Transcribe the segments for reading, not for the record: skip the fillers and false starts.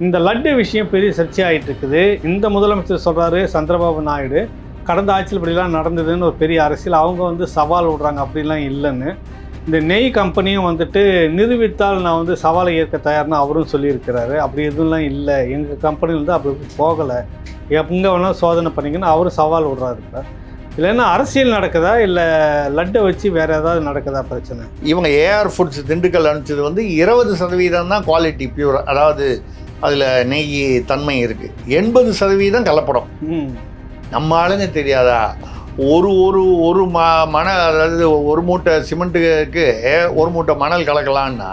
இந்த லட்டு விஷயம் பெரிய சர்ச்சையாகிட்டு இருக்குது. இந்த முதலமைச்சர் சொல்கிறாரு சந்திரபாபு நாயுடு கடந்த ஆட்சியில் இப்படிலாம் நடந்ததுன்னு ஒரு பெரிய அரசியல் அவங்க வந்து சவால் விடுறாங்க, அப்படிலாம் இல்லைன்னு. இந்த நெய் கம்பெனியும் வந்துட்டு நிரூபித்தால் நான் வந்து சவாலை ஏற்க தயார்னு அவரும் சொல்லியிருக்கிறாரு. அப்படி எதுவும் இல்லை, எங்கள் கம்பெனிலேருந்து அப்படி போகலை, எங்கே வேணாலும் சோதனை பண்ணிங்கன்னு அவரும் சவால் விடுறாரு. இல்லைன்னா அரசியல் நடக்குதா இல்லை லட்டை வச்சு வேறு ஏதாவது நடக்குதா பிரச்சனை? இவங்க ஏஆர் ஃபுட்ஸ் திண்டுக்கல் அனுப்பிச்சது வந்து 20% தான் குவாலிட்டி பியூர், அதாவது அதில் நெய் தன்மை இருக்குது. 80% கலப்படம். நம்ம ஆளுங்க தெரியாதா? ஒரு மணல், அதாவது ஒரு மூட்டை சிமெண்ட்டுக்கு ஒரு மூட்டை மணல் கலக்கலான்னா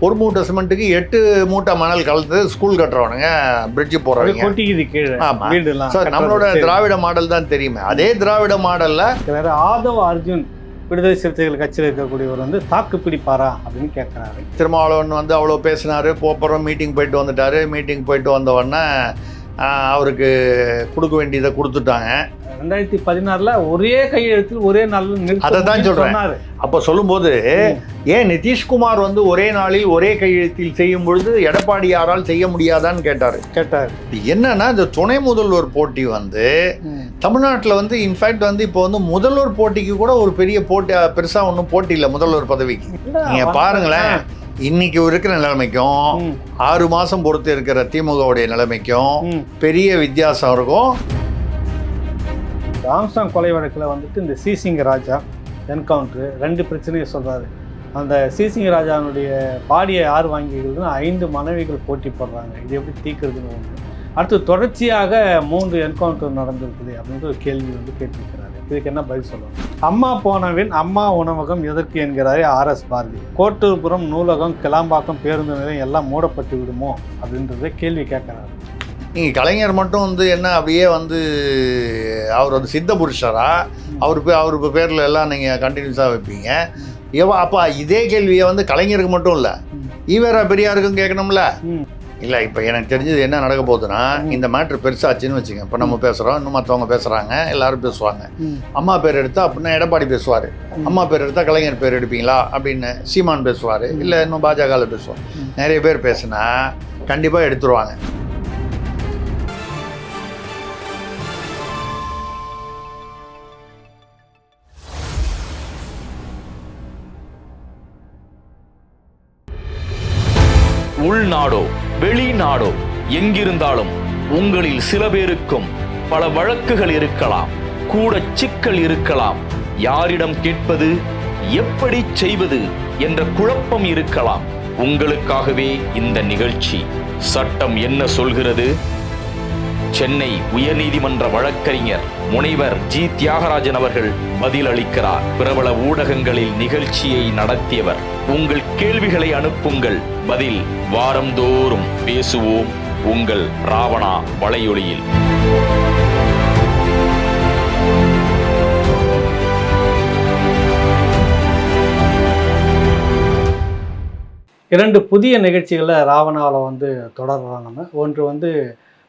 ஒரு மூட்டை சிமெண்ட்டுக்கு 8 மூட்டை மணல் கலந்து ஸ்கூல் கட்டுறவனுங்க, பிரிட்ஜு போடுறவங்க. ஆமாம், சார் நம்மளோட திராவிட மாடல் தான் தெரியுமே. அதே திராவிட மாடலில் ஆதவ அர்ஜுன் விடுதலை சிறுத்தைகள் கட்சியில் இருக்கக்கூடியவர் வந்து தாக்கு பிடிப்பாரா அப்படின்னு கேட்குறாரு. திருமாவளவன் வந்து அவ்வளோ பேசினார், போகிறோம் மீட்டிங் போயிட்டு வந்துட்டார். மீட்டிங் போயிட்டு வந்தவொடனே அவருக்கு கொடுக்க வேண்டியதை கொடுத்துட்டாங்க. 2016 ஒரே கையெழுத்தில் ஒரே நாளில் அதை தான் சொல்கிறேன். அப்போ சொல்லும்போது ஏன் நிதிஷ்குமார் வந்து ஒரே நாளில் ஒரே கையெழுத்தில் செய்யும் பொழுது எடப்பாடியாரால் செய்ய முடியாதான்னு கேட்டார். என்னன்னா இந்த துணை முதல்வர் போட்டி வந்து தமிழ்நாட்டில் வந்து இன்ஃபேக்ட் வந்து இப்போ வந்து முதல்வர் போட்டிக்கு கூட ஒரு பெரிய போட்டி, பெருசாக ஒன்றும் போட்டி இல்லை முதல்வர் பதவிக்கு. நீங்கள் பாருங்களேன், இன்னைக்கு இருக்கிற நிலைமைக்கும் 6 மாதம் பொறுத்து இருக்கிற திமுகவுடைய நிலைமைக்கும் பெரிய வித்தியாசம் இருக்கும். ஆம்ஸ்டாங் கொலை வழக்கில் வந்துட்டு இந்த சிசிங்க ராஜா என்கவுண்டரு 2 பிரச்சனையை சொல்கிறாரு. அந்த சிசிங்க ராஜாவுடைய பாடியை யார் வாங்கிக்கிறதுன்னு 5 மனைவிகள் போட்டி போடுறாங்க. இது எப்படி தீர்க்கிறதுன்னு ஒன்று. அடுத்து தொடர்ச்சியாக 3 என்கவுண்டர் நடந்திருக்குது அப்படின்ற ஒரு கேள்வி வந்து கேட்டிருக்கிறாரு. இதுக்கு என்ன பதில் சொல்லணும்? அம்மா போனவின் அம்மா உணவகம் எதற்கு என்கிறாரே RS பாரதி. கோட்டூர்புரம் நூலகம், கிளாம்பாக்கம் பேருந்து நிலையம் எல்லாம் மூடப்பட்டு விடுமோ அப்படின்றத கேள்வி கேட்குறாரு. நீங்கள் கலைஞர் மட்டும் வந்து என்ன அப்படியே வந்து அவர் வந்து சித்த புருஷரா? அவருக்கு பேரில் எல்லாம் நீங்கள் கண்டினியூஸாக வைப்பீங்க. அப்போ இதே கேள்வியை வந்து கலைஞருக்கு மட்டும் இல்லை, ஈவேரா பெரியாருக்கும் கேட்கணும்ல. இல்லை, இப்போ எனக்கு தெரிஞ்சது என்ன நடக்க போகுதுன்னா, இந்த மேட்ரு பெருசாச்சுன்னு வச்சுங்க. இப்போ நம்ம பேசுகிறோம், இன்னும் மற்றவங்க பேசுகிறாங்க, எல்லாரும் பேசுவாங்க. அம்மா பேர் எடுத்தால் அப்படின்னா எடப்பாடி பேசுவார், அம்மா பேர் எடுத்தால் கலைஞர் பேர் எடுப்பீங்களா அப்படின்னு சீமான் பேசுவார், இல்லை இன்னும் பாஜகவில் பேசுவார். நிறைய பேர் பேசுனா கண்டிப்பாக எடுத்துருவாங்க. உள்நாடோ வெளிநாடோ எங்கிருந்தாலும் உங்களில் சில பேருக்கும் பல வழக்குகள் இருக்கலாம், கூட சிக்கல் இருக்கலாம், யாரிடம் கேட்பது, எப்படி செய்வது என்ற குழப்பம் இருக்கலாம். உங்களுக்காகவே இந்த நிகழ்ச்சி. சட்டம் என்ன சொல்கிறது? சென்னை உயர்நீதிமன்ற வழக்கறிஞர் முனைவர் ஜி தியாகராஜன் அவர்கள் பதிலளிக்கிறார். பிரபல ஊடகங்களில் நிகழ்ச்சியை நடத்தியவர். உங்கள் கேள்விகளை அனுப்புங்கள். பதில் வாரந்தோறும் பேசுவோம். உங்கள் ராவணா வலையொலியில். இரண்டு புதிய நிகழ்ச்சிகளை ராவணாவில் வந்து தொடர்றோம் நம்ம. ஒன்று வந்து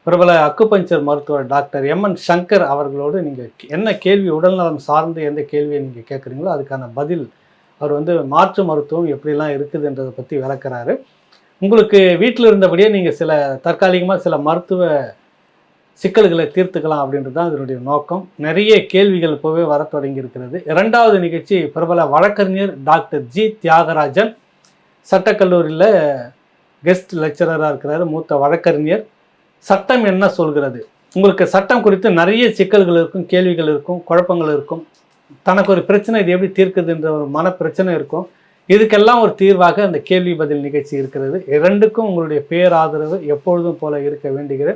பிரபல அக்குபஞ்சர் மருத்துவர் டாக்டர் MN சங்கர் அவர்களோடு நீங்கள் என்ன கேள்வி, உடல்நலம் சார்ந்து எந்த கேள்வியை நீங்கள் கேட்குறீங்களோ அதுக்கான பதில் அவர் வந்து மாற்று மருத்துவம் எப்படிலாம் இருக்குதுன்றதை பற்றி விளக்குறாரு. உங்களுக்கு வீட்டில் இருந்தபடியே நீங்கள் சில தற்காலிகமாக சில மருத்துவ சிக்கல்களை தீர்த்துக்கலாம் அப்படின்றது தான் இதனுடைய நோக்கம். நிறைய கேள்விகள் இப்போவே வர தொடங்கி இருக்கிறது. 2வது நிகழ்ச்சி பிரபல வழக்கறிஞர் டாக்டர் ஜி தியாகராஜன் சட்டக்கல்லூரியில் கெஸ்ட் லெக்சரராக இருக்கிறாரு, மூத்த வழக்கறிஞர். சட்டம் என்ன சொல்கிறது? உங்களுக்கு சட்டம் குறித்து நிறைய சிக்கல்கள் இருக்கும், கேள்விகள் இருக்கும், குழப்பங்கள் இருக்கும். தனக்கு ஒரு பிரச்சனை, இது எப்படி தீர்க்குதுன்ற ஒரு மன பிரச்சனை இருக்கும். இதுக்கெல்லாம் ஒரு தீர்வாக அந்த கேள்வி பதில் நிகழ்ச்சி இருக்கிறது. 2க்கும் உங்களுடைய பேராதரவு எப்பொழுதும் போல இருக்க வேண்டுகிற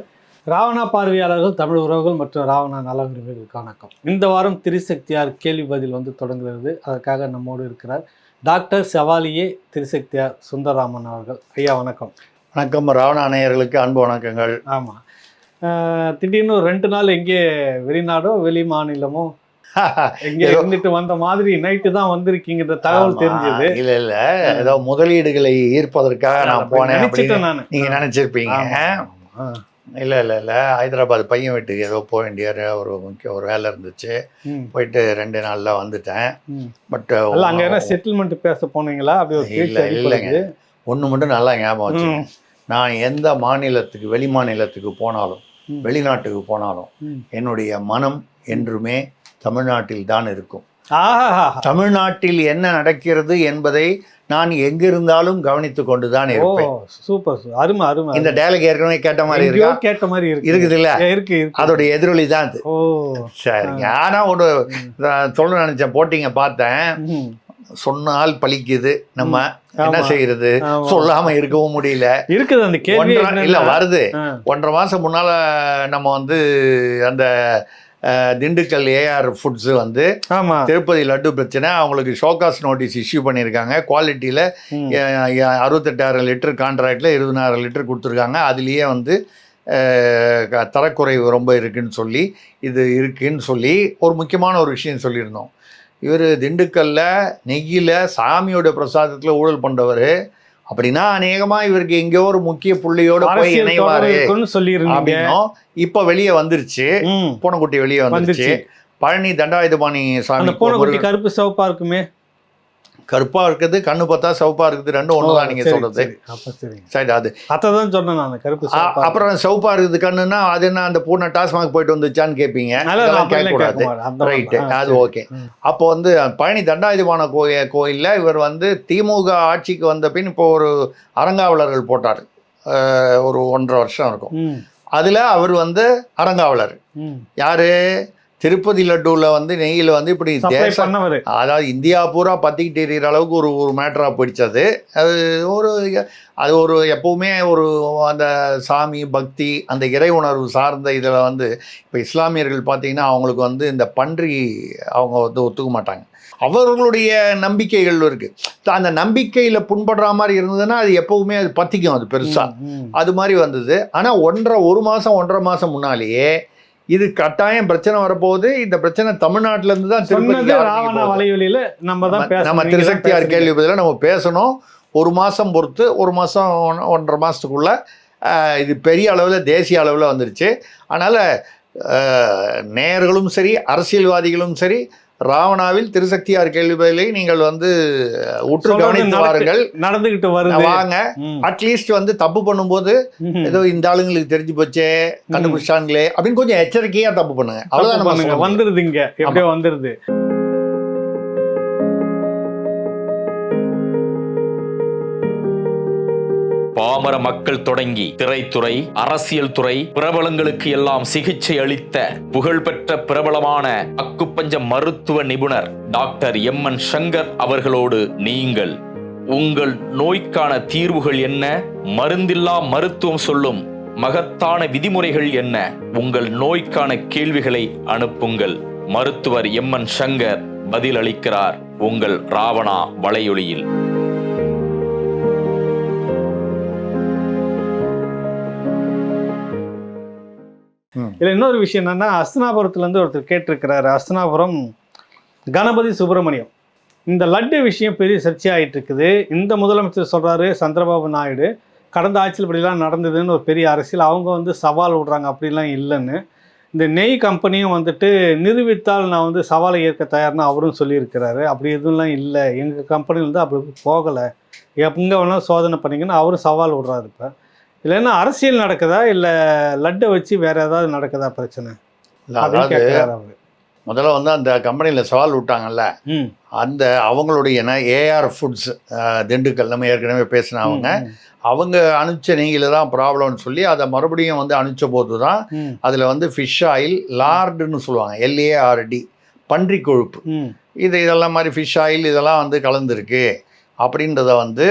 ராவணா பார்வையாளர்கள், தமிழ் உறவுகள் மற்றும் ராவணா நல உரிமைகளுக்கு வணக்கம். இந்த வாரம் திரிசக்தியார் கேள்வி பதில் வந்து தொடங்குகிறது. அதற்காக நம்மோடு இருக்கிறார் டாக்டர் செவாலியே திரிசக்தியார் சுந்தரராமன் அவர்கள். ஐயா வணக்கம். வணக்கம். ராவணா நேயர்களுக்கு அன்பு வணக்கங்கள். ஆமாம், திடீர்னு 2 நாள் எங்கே வெளிநாடோ வெளி மாநிலமோ எங்கே இருந்துட்டு வந்த மாதிரி நைட்டு தான் வந்திருக்கீங்கிற தகவல் தெரிஞ்சது. இல்ல ஏதோ முதலீடுகளை ஈர்ப்பதற்காக நான் போனேன் அப்படின்னு நீங்க நினைச்சிருப்பீங்க. இல்ல ஹைதராபாத் பையன் வீட்டுக்கு ஏதோ போக வேண்டிய ஒரு வேலை இருந்துச்சு, போயிட்டு 2 நாள்ல வந்துட்டேன். பட் அங்க என்ன செட்டில்மெண்ட் பேச போனீங்களா? அப்படி இல்லைங்க, ஒன்று மட்டும் நல்லா ஞாபகம் வச்சு, நான் எந்த மாநிலத்துக்கு வெளி மாநிலத்துக்கு போனாலும் வெளிநாட்டுக்கு போனாலும் என்னுடைய மனம் என்றுமே தமிழ்நாட்டில் தான் இருக்கும். தமிழ்நாட்டில் என்ன நடக்கிறது என்பதை நான் எங்கிருந்தாலும் கவனித்து கொண்டுதான் இருப்பேன். சூப்பர், அருமை அருமை. இந்த டயலாக் ஏற்கனவே கேட்ட மாதிரி இருக்குது இல்ல, அதோட எதிரொலி தான் அது. சரிங்க. ஆனா ஒரு சொல்ல நினைச்சேன், போட்டிங்க பார்த்தேன், சொன்னால் பலிக்குது, நம்ம என்ன செய்யறது, சொல்லாம இருக்கவும் முடியல. இருக்குது அந்த கேள்வி இல்ல வருது. 1.5 மாசம் முன்னால நம்ம வந்து அந்த திண்டுக்கல் ஏஆர் ஃபுட்ஸ் வந்து திருப்பதி லட்டு பிரச்சனை, அவங்களுக்கு ஷோகாஸ் நோட்டீஸ் இஷ்யூ பண்ணியிருக்காங்க. குவாலிட்டியில் 68,000 லிட்டர் கான்ட்ராக்டில் 20,000 லிட்டர் கொடுத்துருக்காங்க. அதுலேயே வந்து தரக்குறைவு ரொம்ப இருக்குன்னு சொல்லி இது இருக்குன்னு சொல்லி ஒரு முக்கியமான ஒரு விஷயம் சொல்லியிருந்தோம். இவர் திண்டுக்கல்ல நெய்யில் சாமியோட பிரசாதத்தில் ஊழல் பண்ணுறவர் அப்படின்னா அநேகமாக இவருக்கு எங்கேயோ ஒரு முக்கிய புள்ளியோட போய் இணைவாரு அப்படின்னும் இப்போ வெளியே வந்துருச்சு. பூனைக்குட்டி வெளியே வந்துருச்சு. பழனி தண்டாயுதபாணி சாமி பூனைக்குட்டி கருப்பு சிவப்பா இருக்குமே, கருப்பா இருக்குது, கண்ணு பார்த்தா சிவப்பா இருக்குது, ரெண்டும் ஒண்ணுதான் நீங்க சொல்றது. சரி, அது அதான் சொன்னேன் நான், கருப்பு. அப்புறம் சிவப்பா இருக்குது கண்ணுன்னா அது என்ன, அந்த பூனை டாஸ்மாக் போயிட்டு வந்துச்சான்னு கேட்பீங்க. கேட்கக்கூடாது, ரைட்டு, அது ஓகே. அப்போ வந்து பழனி தண்டாயுதபாணி கோயில்ல இவர் வந்து திமுக ஆட்சிக்கு வந்த பின் இப்போ ஒரு அறங்காவலர்கள் போட்டார், ஒரு 1.5 வருஷம் இருக்கும். அதுல அவர் வந்து அறங்காவலர். யாரு? திருப்பதி லட்டுவில் வந்து நெய்யில் வந்து இப்படி தேசம், அதாவது இந்தியா பூரா பற்றிக்கிட்டு எறிகிற அளவுக்கு ஒரு மேட்டராக போயிடுச்சது. அது ஒரு எப்போவுமே ஒரு அந்த சாமி பக்தி அந்த இறை உணர்வு சார்ந்த இதில் வந்து இப்போ இஸ்லாமியர்கள் பார்த்திங்கன்னா அவங்களுக்கு வந்து இந்த பன்றி அவங்க வந்து ஒத்துக்க மாட்டாங்க. அவர்களுடைய நம்பிக்கைகள் இருக்குது. அந்த நம்பிக்கையில் புண்படுற மாதிரி இருந்ததுன்னா அது எப்போவுமே அது பற்றிக்கும், அது பெருசாக அது மாதிரி வந்தது. ஆனால் 1.5 மாதம் முன்னாலேயே இது கட்டாயம் பிரச்சனை வரப்போகுது. இந்த பிரச்சனை தமிழ்நாட்டிலேருந்து தான் நம்ம திருசக்தியார் கேள்வி பதிலாக நம்ம பேசணும். 1 மாதம் பொறுத்து, 1 மாதம் 1.5 மாதத்துக்குள்ள இது பெரிய அளவில் தேசிய அளவில் வந்துருச்சு. அதனால் நேயர்களும் சரி அரசியல்வாதிகளும் சரி ராவணாவில் திருசக்தியார் கேள்வி பதிலை நீங்கள் வந்து உற்று கவனித்து வாருங்கள், நடந்துகிட்டு வாங்க. அட்லீஸ்ட் வந்து தப்பு பண்ணும்போது ஏதோ இந்த ஆளுங்களுக்கு தெரிஞ்சு போச்சே, கண்டுபிடிச்சாங்களே அப்படின்னு கொஞ்சம் எச்சரிக்கையா தப்பு பண்ணுங்க. அவ்வளவுதான், வந்துருது இங்க எப்படியோ வந்துருது. பாமர மக்கள் தொடங்கி திரைத்துறை, அரசியல் துறை பிரபலங்களுக்கு எல்லாம் சிகிச்சை அளித்த புகழ்பெற்ற பிரபலமான அக்குப்பஞ்ச மருத்துவ நிபுணர் டாக்டர் எம்.என். சங்கர் அவர்களோடு நீங்கள் உங்கள் நோய்க்கான தீர்வுகள் என்ன, மருந்தில்லா மருத்துவம் சொல்லும் மகத்தான விதிமுறைகள் என்ன, உங்கள் நோய்க்கான கேள்விகளை அனுப்புங்கள். மருத்துவர் எம்.என். சங்கர் பதில் அளிக்கிறார் உங்கள் ராவணா வலையொலியில். இதில் இன்னொரு விஷயம் என்னன்னா, அஸ்தினாபுரத்துலேருந்து ஒருத்தர் கேட்டிருக்கிறாரு. அஸ்தினாபுரம் கணபதி சுப்பிரமணியம், இந்த லட்டு விஷயம் பெரிய சர்ச்சையாகிட்டு இருக்குது. இந்த முதலமைச்சர் சொல்கிறாரு சந்திரபாபு நாயுடு கடந்த ஆட்சியில் இப்படிலாம் நடந்ததுன்னு ஒரு பெரிய அரசியல், அவங்க வந்து சவால் விடுறாங்க, அப்படிலாம் இல்லைன்னு. இந்த நெய் கம்பெனியும் வந்துட்டு நிரூபித்தால் நான் வந்து சவாலை ஏற்க தயார்னு அவரும் சொல்லியிருக்கிறாரு. அப்படி எதுவும்லாம் இல்லை, எங்கள் கம்பெனிலேருந்து அப்படி போகலை, எங்கே வேணாலும் சோதனை பண்ணிங்கன்னு அவரும் சவால் விடுறாரு. இப்போ இல்லைன்னா அரசியல் நடக்குதா இல்லை லட்டை வச்சு வேற ஏதாவது நடக்குதா பிரச்சனை? முதல்ல வந்து அந்த கம்பெனியில் சவால் விட்டாங்கல்ல, அந்த அவங்களுடைய ஏஆர் ஃபுட்ஸ் திண்டுக்கல் நம்ம ஏற்கனவே பேசின அவங்க அனுப்பிச்ச நெய்யில் தான் ப்ராப்ளம்னு சொல்லி அதை மறுபடியும் வந்து அனுப்பிச்ச போது தான் அதில் வந்து ஃபிஷ் ஆயில் லார்டுன்னு சொல்லுவாங்க, LARD, பன்றி கொழுப்பு, இதெல்லாம் மாதிரி ஃபிஷ் ஆயில் இதெல்லாம் வந்து கலந்துருக்கு அப்படின்றத வந்து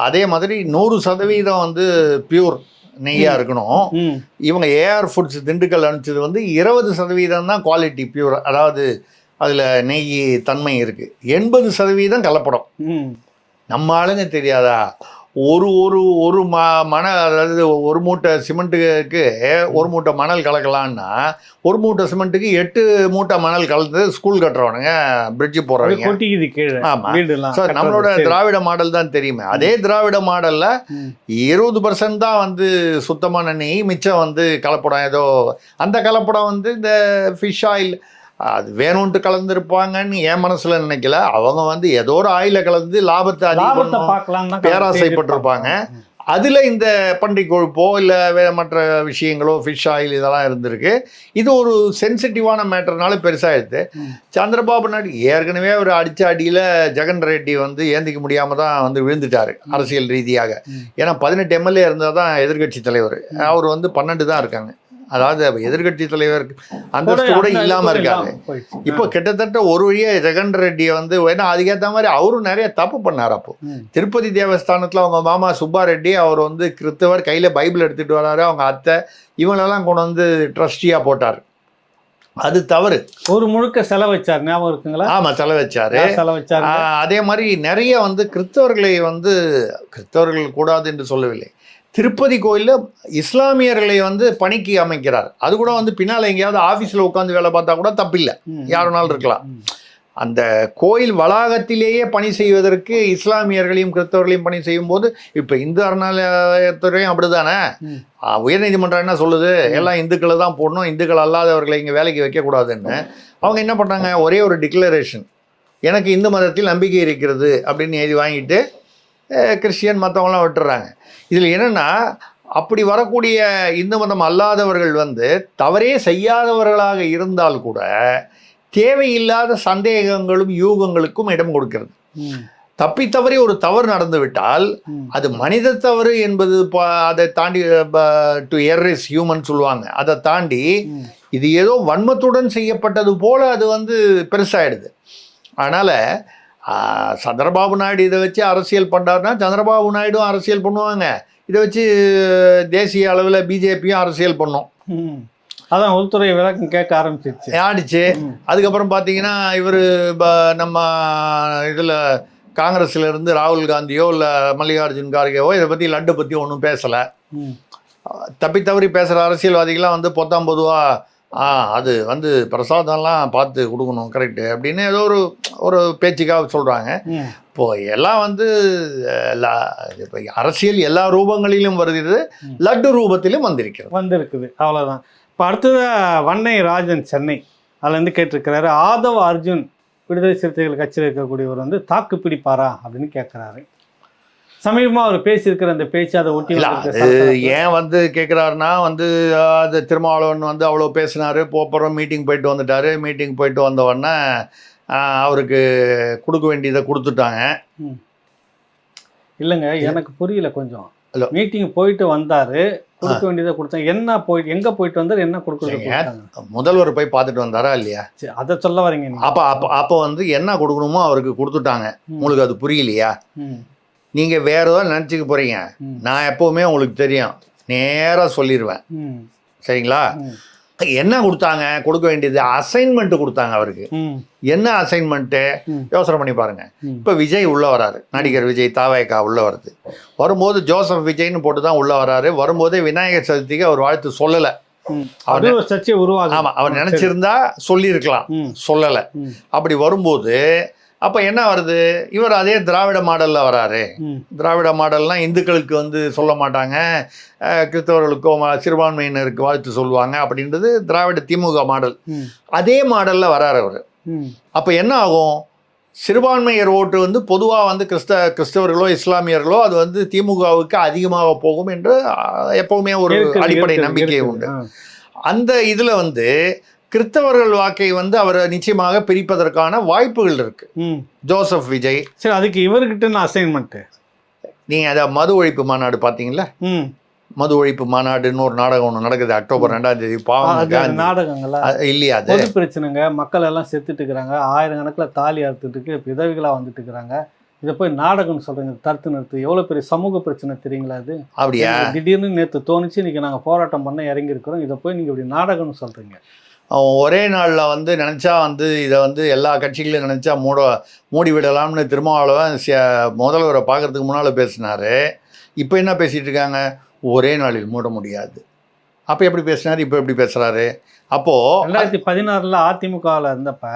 அதே மாதிரி 100% வந்து பியூர் நெய்யாக இருக்கணும். இவங்க ஏஆர் ஃபுட்ஸ் திண்டுக்கல் அனுப்பிச்சது வந்து 20% தான் குவாலிட்டி பியூர், அதாவது அதில் நெய் தன்மை இருக்குது, 80% கலப்படம். நம்ம ஆளுங்க தெரியாதா, ஒரு மணல், அதாவது ஒரு மூட்டை சிமெண்ட்டுக்கு 1 மூட்டை மணல் கலக்கலான்னா 1 மூட்டை சிமெண்ட்டுக்கு 8 மூட்டை மணல் கலந்து ஸ்கூல் கட்டுறவனுங்க, பிரிட்ஜு போடுறவங்க. ஆமாம், ஸோ நம்மளோட திராவிட மாடல் தான் தெரியுமே. அதே திராவிட மாடலில் 20% தான் வந்து சுத்தமான நெய், மிச்சம் வந்து கலப்படம். ஏதோ அந்த கலப்படம் வந்து இந்த ஃபிஷ் ஆயில் அது வேணும்ன்ட்டு கலந்துருப்பாங்கன்னு என் மனசுல நினைக்கல. அவங்க வந்து ஏதோ ஒரு ஆயில கலந்து லாபத்தை அதிகம் பேராசைப்பட்டிருப்பாங்க. அதில் இந்த பன்றி கொழுப்போ இல்லை மற்ற விஷயங்களோ ஃபிஷ் ஆயில் இதெல்லாம் இருந்திருக்கு. இது ஒரு சென்சிட்டிவான மேட்டர்னால பெருசாகிடுது. சந்திரபாபு நாயுடு ஏற்கனவே ஒரு அடித்த அடியில் ஜெகன் ரெட்டி வந்து ஏந்திக்க முடியாமல் தான் வந்து விழுந்துட்டார் அரசியல் ரீதியாக. ஏன்னா 18 எம்எல்ஏ இருந்தால் தான் எதிர்கட்சி தலைவர், அவர் வந்து 12 தான் இருக்காங்க. அதாவது எதிர்கட்சி தலைவர் அந்தஸ்து கூட இல்லாமல் இருக்காங்க. இப்போ கிட்டத்தட்ட ஒரு வழியாக ஜெகன் ரெட்டியை வந்து ஏன்னா அதுக்கேற்ற மாதிரி அவரும் நிறைய தப்பு பண்ணார். அப்போ திருப்பதி தேவஸ்தானத்தில் அவங்க மாமா சுப்பா ரெட்டி அவர் வந்து கிறிஸ்தவர், கையில் பைபிள் எடுத்துகிட்டு வராரு, அவங்க அத்தை இவங்களெல்லாம் கொண்டு வந்து ட்ரஸ்டியாக போட்டார். அது தவறு. ஒரு முழுக்க செலவு வச்சார், ஞாபகம் இருக்குங்களா? ஆமாம், செலவு வச்சாரு. அதே மாதிரி நிறைய வந்து கிறிஸ்தவர்களை வந்து கிறிஸ்தவர்கள் கூடாது என்று சொல்லவில்லை, திருப்பதி கோயிலில் இஸ்லாமியர்களை வந்து பணிக்கு அமைக்கிறார். அது கூட வந்து பின்னால் எங்கேயாவது ஆஃபீஸில் உட்காந்து வேலை பார்த்தா கூட தப்பில்லை, யாருனாலும் இருக்கலாம். அந்த கோயில் வளாகத்திலேயே பணி செய்வதற்கு இஸ்லாமியர்களையும் கிறிஸ்தவர்களையும் பணி செய்யும் போது இப்போ இந்து அறநிலையத்துறையும் அப்படி தானே. உயர்நீதிமன்றம் என்ன சொல்லுது, எல்லாம் இந்துக்களை தான் போடணும், இந்துக்கள் அல்லாதவர்களை இங்கே வேலைக்கு வைக்கக்கூடாதுன்னு. அவங்க என்ன பண்ணுறாங்க, ஒரே ஒரு டிக்ளரேஷன், எனக்கு இந்து மதத்தில் நம்பிக்கை இருக்கிறது அப்படின்னு எழுதி வாங்கிட்டு கிறிஸ்டியன் மற்றவங்களாம் விட்டுறாங்க. இதில் என்னென்னா, அப்படி வரக்கூடிய இந்து மதம் அல்லாதவர்கள் வந்து தவறே செய்யாதவர்களாக இருந்தால் கூட தேவையில்லாத சந்தேகங்களும் யூகங்களுக்கும் இடம் கொடுக்கிறது. தப்பி தவறி ஒரு தவறு நடந்து விட்டால் அது மனித தவறு என்பது அதை தாண்டி டு எர் இஸ் ஹியூமன் சொல்லுவாங்க. அதை தாண்டி இது ஏதோ வன்மத்துடன் செய்யப்பட்டது போல அது வந்து பெருசாகிடுது. அதனால் சந்திரபாபு நாயுடு இதை வச்சு அரசியல் பண்ணுறாருன்னா சந்திரபாபு நாயுடும் அரசியல் பண்ணுவாங்க, இதை வச்சு தேசிய அளவில் பிஜேபியும் அரசியல் பண்ணும். அதான் உள்துறை விளக்கம் கேட்க ஆரம்பிச்சு. அதுக்கப்புறம் பார்த்தீங்கன்னா இவர் நம்ம இதில் காங்கிரஸ்ல இருந்து ராகுல் காந்தியோ இல்லை மல்லிகார்ஜுன் கார்கேவோ இதை பற்றி லட்டு பற்றி ஒன்றும் பேசலை. தப்பி தவறி பேசுகிற அரசியல்வாதிகளாம் வந்து பொதுவாக அது வந்து பிரசாதம்லாம் பார்த்து கொடுக்கணும் கரெக்டு அப்படின்னு ஏதோ ஒரு பேச்சுக்காக சொல்கிறாங்க. இப்போது எல்லாம் வந்து இப்போ அரசியல் எல்லா ரூபங்களிலும் வருகிறது, லட்டு ரூபத்திலும் வந்திருக்குது. அவ்வளோதான். இப்போ அடுத்தது வன்னை ராஜன் சென்னை அதுலேருந்து கேட்டிருக்கிறாரு, ஆதவ் அர்ஜுன் விடுதலை சிறுத்தைகள் கட்சியில் இருக்கக்கூடியவர் வந்து தாக்கு பிடிப்பாரா அப்படின்னு கேட்குறாரு. சமீபமாக அவர் பேசியிருக்கிற அந்த பேச்சு அதை ஒட்டி ஏன் வந்து கேட்குறாருன்னா வந்து அது திருமாவளவன் வந்து அவ்வளோ பேசினார், போகிறோம் மீட்டிங் போயிட்டு வந்துட்டார். மீட்டிங் போயிட்டு வந்தவொடனே அவருக்கு கொடுக்க வேண்டியதை கொடுத்துட்டாங்க. இல்லைங்க, எனக்கு புரியல கொஞ்சம். மீட்டிங் போயிட்டு வந்தார், கொடுக்க வேண்டியதை கொடுத்தாங்க. என்ன போயிட்டு எங்கே போயிட்டு வந்தார், என்ன கொடுக்குறது? முதல்வர் போய் பார்த்துட்டு வந்தாரா இல்லையா? அதை சொல்ல வரீங்க. அப்போ வந்து என்ன கொடுக்கணுமோ அவருக்கு கொடுத்துட்டாங்க. உங்களுக்கு அது புரியலையா? நீங்கள் வேறு ஏதாவது நினச்சிக்க போகிறீங்க. நான் எப்போவுமே உங்களுக்கு தெரியும், நேராக சொல்லிடுவேன். சரிங்களா? என்ன கொடுத்தாங்க? கொடுக்க வேண்டியது அசைன்மெண்ட்டு கொடுத்தாங்க அவருக்கு. என்ன அசைன்மெண்ட்டு யோசனை பண்ணி பாருங்க. இப்போ விஜய் உள்ளே வராரு, நடிகர் விஜய் தாவேக்கா உள்ளே வருது. வரும்போது ஜோசப் விஜய்னு போட்டு தான் உள்ளே வராரு. வரும்போதே விநாயகர் சதுர்த்திக்கு அவர் வாழ்த்து சொல்லலை. அவர் நினச்சிருந்தா சொல்லியிருக்கலாம், சொல்லலை. அப்படி வரும்போது அப்போ என்ன வருது, இவர் அதே திராவிட மாடலில் வராரு. திராவிட மாடல்னால் இந்துக்களுக்கு வந்து சொல்ல மாட்டாங்க, கிறிஸ்தவர்களுக்கோ சிறுபான்மையினருக்கு வாழ்த்து சொல்லுவாங்க அப்படின்றது திராவிட திமுக மாடல். அதே மாடலில் வராரு அவர். அப்போ என்ன ஆகும், சிறுபான்மையர் ஓட்டு வந்து பொதுவாக வந்து கிறிஸ்தவர்களோ இஸ்லாமியர்களோ அது வந்து திமுகவுக்கு அதிகமாக போகும் என்று எப்போவுமே ஒரு அடிப்படை நம்பிக்கை உண்டு. அந்த இதில் வந்து கிறிஸ்தவர்கள் வாக்கை வந்து அவரை நிச்சயமாக பிரிப்பதற்கான வாய்ப்புகள் இருக்கு. ஜோசப் விஜய். சரி, அதுக்கு இவர்கிட்ட அசைன்மெண்ட்டு நீங்கள் அதை மது ஒழிப்பு மாநாடு பார்த்தீங்களா? மது ஒழிப்பு மாநாடுன்னு ஒரு நாடகம் ஒன்று நடக்குது அக்டோபர் 2ஆம் தேதி. பாவம் நாடகங்களா இல்லையா? அது பிரச்சனைங்க. மக்கள் எல்லாம் செத்துட்டு இருக்கிறாங்க, ஆயிரக்கணக்கில் தாலி அறுத்துட்டு விதவிகளாக வந்துட்டு இருக்கிறாங்க. இதை போய் நாடகம்னு சொல்கிறீங்க, தடுத்து நிறுத்து. எவ்வளோ பெரிய சமூக பிரச்சனை தெரியுங்களா அது? அப்படியா? திடீர்னு நேற்று தோணுச்சு, இன்றைக்கி நாங்கள் போராட்டம் பண்ண இறங்கியிருக்கிறோம், இதை போய் நீங்கள் இப்படி நாடகம்னு சொல்கிறீங்க. ஒரே நாளில் வந்து நினச்சா வந்து இதை வந்து எல்லா கட்சிகளையும் நினச்சா மூடி விடலாம்னு திருமாவளவன் முதல்வரை பார்க்கறதுக்கு முன்னால் பேசினார். இப்போ என்ன பேசிகிட்டு இருக்காங்க, ஒரே நாளில் மூட முடியாது. அப்போ எப்படி பேசினார், இப்போ எப்படி பேசுகிறாரு? அப்போது 2016 அதிமுகவில் இருந்தப்ப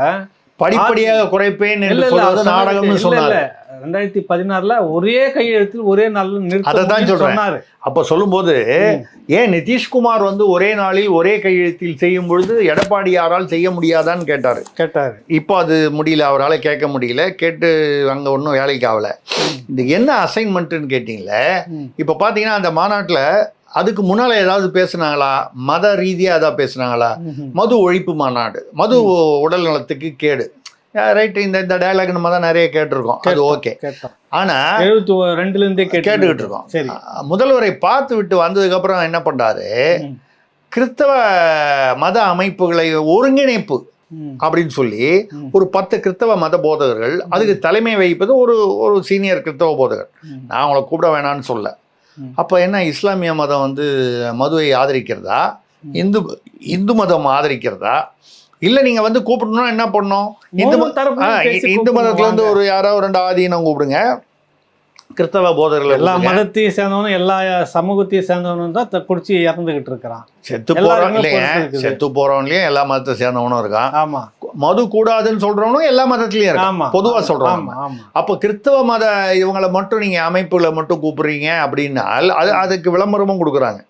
படிப்படியாக குறைப்பேன் என்று சொல்வது நாடகம்னு சொன்னார். 2016 ஒரே கையெழுத்தில் ஒரே நாளில் அதை தான் சொல்றேன். சொன்னாரு. அப்போ சொல்லும்போது ஏன் நிதிஷ்குமார் வந்து ஒரே நாளில் ஒரே கையெழுத்தில் செய்யும் பொழுது எடப்பாடியாரால் செய்ய முடியாதான்னு கேட்டார். இப்போ அது முடியல, அவரால் கேட்க முடியல, கேட்டு அங்கே ஒன்றும் வேலைக்கு ஆகலை. இந்த என்ன அசைன்மெண்ட்டுன்னு கேட்டிங்களே, இப்போ பார்த்தீங்கன்னா அந்த மாநாட்டில் அதுக்கு முன்னால் ஏதாவது பேசுனாங்களா? மத ரீதியாக ஏதாவது பேசுனாங்களா? மது ஒழிப்பு மாநாடு, மது உடல் நலத்துக்கு கேடு, ரைட். இந்த டயலாக் நம்ம தான் நிறைய கேட்டிருக்கோம், அது ஓகே. ஆனால் 72 கேட்டுக்கிட்டு இருக்கோம். சரி, முதல்வரை பார்த்து விட்டு வந்ததுக்கப்புறம் என்ன பண்ணுறாரு, கிறிஸ்தவ மத அமைப்புகளை ஒருங்கிணைப்பு அப்படின்னு சொல்லி ஒரு 10 கிறிஸ்தவ மத போதகர்கள், அதுக்கு தலைமை வகிப்பது ஒரு சீனியர் கிறிஸ்தவ போதகர். நான் அவங்கள கூப்பிட வேணான்னு சொல்ல. அப்போ என்ன, இஸ்லாமிய மதம் வந்து மதுவை ஆதரிக்கிறதா, இந்து மதம் ஆதரிக்கிறதா, இல்லை நீங்கள் வந்து கூப்பிடணும்னா என்ன பண்ணணும், இந்து மதத்துல இருந்து ஒரு யாராவது 2 ஆதீனம் கூப்பிடுங்க, கிறிஸ்தவ போதகர்கள் எல்லா மதத்தையும் சேர்ந்தவனும் எல்லா சமூகத்தையும் சேர்ந்தவனும் தான் குடிச்சு இறந்துகிட்டு இருக்கிறான். செத்து போறவன் இல்லைங்க, செத்து போறவன்லயும் எல்லா மதத்தை சேர்ந்தவனும் இருக்கான். ஆமா, மது கூடாதுன்னு சொல்றவனும் எல்லா மதத்திலயும் இருக்கான், பொதுவா சொல்றான். அப்போ கிறிஸ்தவ மத இவங்களை மட்டும் நீங்க அமைப்புகளை மட்டும் கூப்பிடுறீங்க அப்படின்னா அதுக்கு விளம்பரமும் கொடுக்குறாங்க.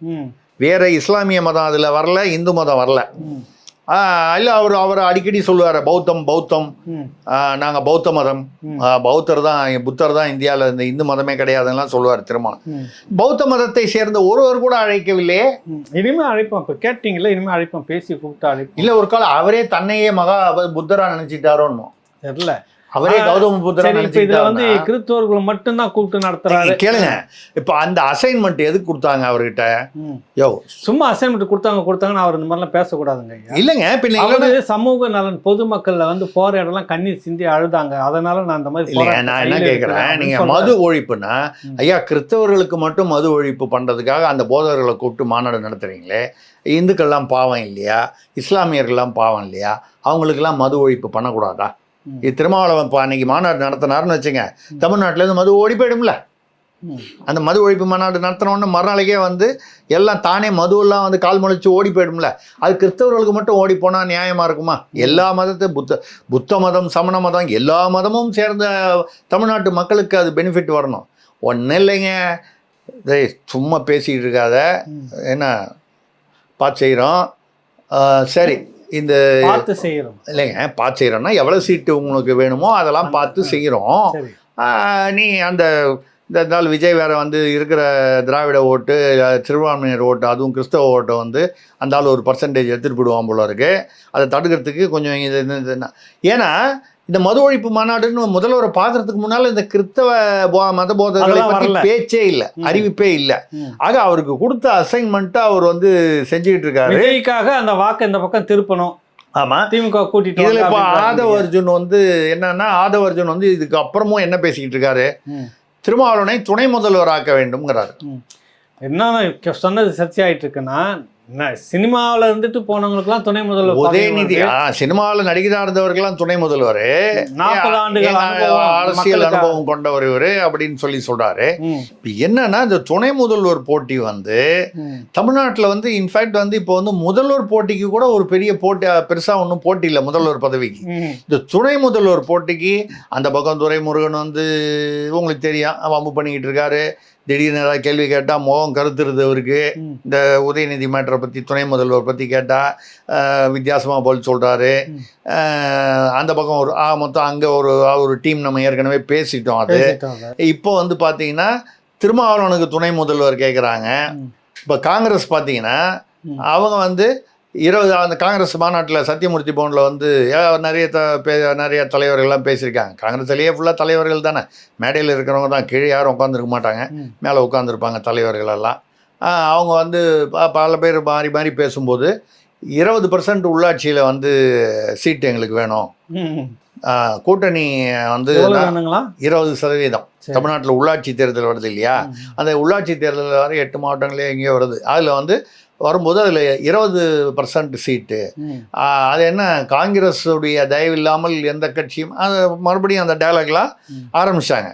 வேற இஸ்லாமிய மதம் அதுல வரல, இந்து மதம் வரல. இல்லை, அவர் அடிக்கடி சொல்லுவார், பௌத்தம் நாங்கள் பௌத்த மதம், புத்தர் தான் இந்தியாவில் இந்த இந்து மதமே கிடையாதுலாம் சொல்லுவார் திருமணம். பௌத்த மதத்தை சேர்ந்த ஒருவர் கூட அழைக்கவில்லையே. இனிமேல் அழைப்போம், இப்போ கேட்டீங்களா, இனிமேல் அழைப்போம், பேசி கூப்பிட்டு அழைப்போம். இல்லை, ஒரு காலம் அவரே தன்னையே புத்தரா நினைச்சிட்டாரோன்னு தெரியல, அவரே கௌதம புத்தர். இதுல வந்து கிறிஸ்தவர்கள் மட்டும்தான் கூப்பிட்டு நடத்துறாங்க. கேளுங்க, இப்ப அந்த அசைன்மெண்ட் எதுக்கு கொடுத்தாங்க அவர்கிட்ட? சும்மா அசைன்மெண்ட் கொடுத்தாங்கன்னு அவர் இந்த மாதிரிலாம் பேசக்கூடாதுங்க. இல்லைங்க, பின்ன சமூக நலன் பொதுமக்கள்ல வந்து போற இடம்லாம் கண்ணீர் சிந்தி அழுதாங்க. அதனால நான் அந்த மாதிரி நான் என்ன கேட்கிறேன், நீங்க மது ஒழிப்புனா ஐயா கிறிஸ்தவர்களுக்கு மட்டும் மது ஒழிப்பு பண்றதுக்காக அந்த போதகர்களை கூப்பிட்டு மாநாடு நடத்துறீங்களே, இந்துக்கள்லாம் பாவம் இல்லையா, இஸ்லாமியர்கள்லாம் பாவம் இல்லையா, அவங்களுக்கெல்லாம் மது ஒழிப்பு பண்ணக்கூடாதா? திருமாவளவன் இப்போ அன்னைக்கு மாநாடு நடத்தினாருன்னு வச்சுங்க, தமிழ்நாட்டிலேருந்து மது ஓடி போயிடும்ல. அந்த மது ஒழிப்பு மாநாடு நடத்தினோன்னு மறுநாளைக்கே வந்து எல்லாம் தானே மதுவெல்லாம் வந்து கால் முளைச்சு ஓடி போயிடும்ல. அது கிறிஸ்தவர்களுக்கு மட்டும் ஓடி போனால் நியாயமாக இருக்குமா? எல்லா மதத்தை புத்த மதம், சமண மதம், எல்லா மதமும் சேர்ந்த தமிழ்நாட்டு மக்களுக்கு அது பெனிஃபிட் வரணும். ஒன்றும் இல்லைங்க, சும்மா பேசிக்கிட்டு இருக்காத, என்ன பார்த்து செய்கிறோம். சரி, இந்த பார்த்து செய்கிறோம் இல்லைங்க, பார்த்து செய்கிறோம்னா எவ்வளோ சீட்டு உங்களுக்கு வேணுமோ அதெல்லாம் பார்த்து செய்கிறோம். நீ இந்த நாள் விஜய் வேற வந்து இருக்கிற திராவிட ஓட்டு, சிறுபான்மையினர் ஓட்டு, அதுவும் கிறிஸ்தவ ஓட்டை வந்து அந்த ஆள் ஒரு பர்சன்டேஜ் எடுத்துகிட்டு போடுவான் போல இருக்கு. அதை தடுக்கிறதுக்கு கொஞ்சம் இது ஏன்னா இந்த மது ஒழிப்பு மாநாடுன்னு முதல்வரை பார்க்கறதுக்கு முன்னால இந்த கிறிஸ்தவ மத போதகர்களை பற்றி பேச்சே இல்லை, அறிவிப்பே இல்லை. ஆக அவருக்கு கொடுத்த அசைன்மெண்ட்டை அவர் வந்து செஞ்சுக்கிட்டு இருக்காரு. விஜய்க்காக அந்த வாக்கு இந்த பக்கம் திருப்பணும். ஆமா, திமுக கூட்டிட்டு இதுல இப்போ ஆதவ அர்ஜுன் வந்து என்னன்னா, ஆதவ அர்ஜுன் வந்து இதுக்கு அப்புறமும் என்ன பேசிக்கிட்டு இருக்காரு, திருமாவளவனை துணை முதல்வர் ஆக்க வேண்டும்ங்கிறாரு. என்ன சொன்னது சர்ச்சையாயிட்டு இருக்குன்னா, சினிமாவில் இருந்துட்டு போனவங்களுக்குலாம் துணை முதல்வர் உதயநிதி, சினிமாவில் நடிகராக இருந்தவர்கள்லாம் துணை முதல்வர், 40 ஆண்டுகள் அரசியல் அனுபவம் கொண்டவர் இவரு அப்படின்னு சொல்றாரு. இப்போ என்னன்னா, இந்த துணை முதல்வர் போட்டி வந்து தமிழ்நாட்டில் வந்து இன்ஃபேக்ட் வந்து இப்போ வந்து முதல்வர் போட்டிக்கு கூட ஒரு பெரிய போட்டி, பெருசா ஒன்றும் போட்டி இல்லை முதல்வர் பதவிக்கு. இந்த துணை முதல்வர் போட்டிக்கு அந்த பக்கம் துரைமுருகன் வந்து உங்களுக்கு தெரியும் வம்பு பண்ணிக்கிட்டு இருக்காரு. திடீர்னு ஏதாவது கேள்வி கேட்டால் முகம் கருத்துருது அவருக்கு. இந்த உதயநிதி மேட்டரை பற்றி, துணை முதல்வர் பற்றி கேட்டால் வித்தியாசமாக பதில் சொல்கிறாரு. அந்த பக்கம் ஒரு மொத்தம் அங்கே ஒரு டீம் நம்ம ஏற்கனவே பேசிட்டோம். அது இப்போ வந்து பார்த்தீங்கன்னா திருமாவளவனுக்கு துணை முதல்வர் கேட்குறாங்க. இப்போ காங்கிரஸ் பார்த்தீங்கன்னா அவங்க வந்து அந்த காங்கிரஸ் மாநாட்டில் சத்தியமூர்த்தி பவனில் வந்து நிறைய தலைவர்கள்லாம் பேசியிருக்காங்க. காங்கிரஸ்லேயே ஃபுல்லாக தலைவர்கள் தானே, மேடையில் இருக்கிறவங்க தான், கீழே யாரும் உட்காந்துருக்க மாட்டாங்க, மேலே உட்காந்துருப்பாங்க தலைவர்கள் எல்லாம். அவங்க வந்து பல பேர் மாறி மாறி பேசும்போது 20% உள்ளாட்சியில் வந்து சீட்டு எங்களுக்கு வேணும், கூட்டணி வந்து 20% தமிழ்நாட்டில் உள்ளாட்சி தேர்தல் வருது இல்லையா, அந்த உள்ளாட்சி தேர்தல் வர 8 மாவட்டங்களே எங்கேயோ வருது. அதில் வந்து வரும்போது அதில் 20% சீட்டு. அது என்ன, காங்கிரஸுடைய தயவு இல்லாமல் எந்த கட்சியும் அது மறுபடியும் அந்த டயலாக்லாம் ஆரம்பித்தாங்க.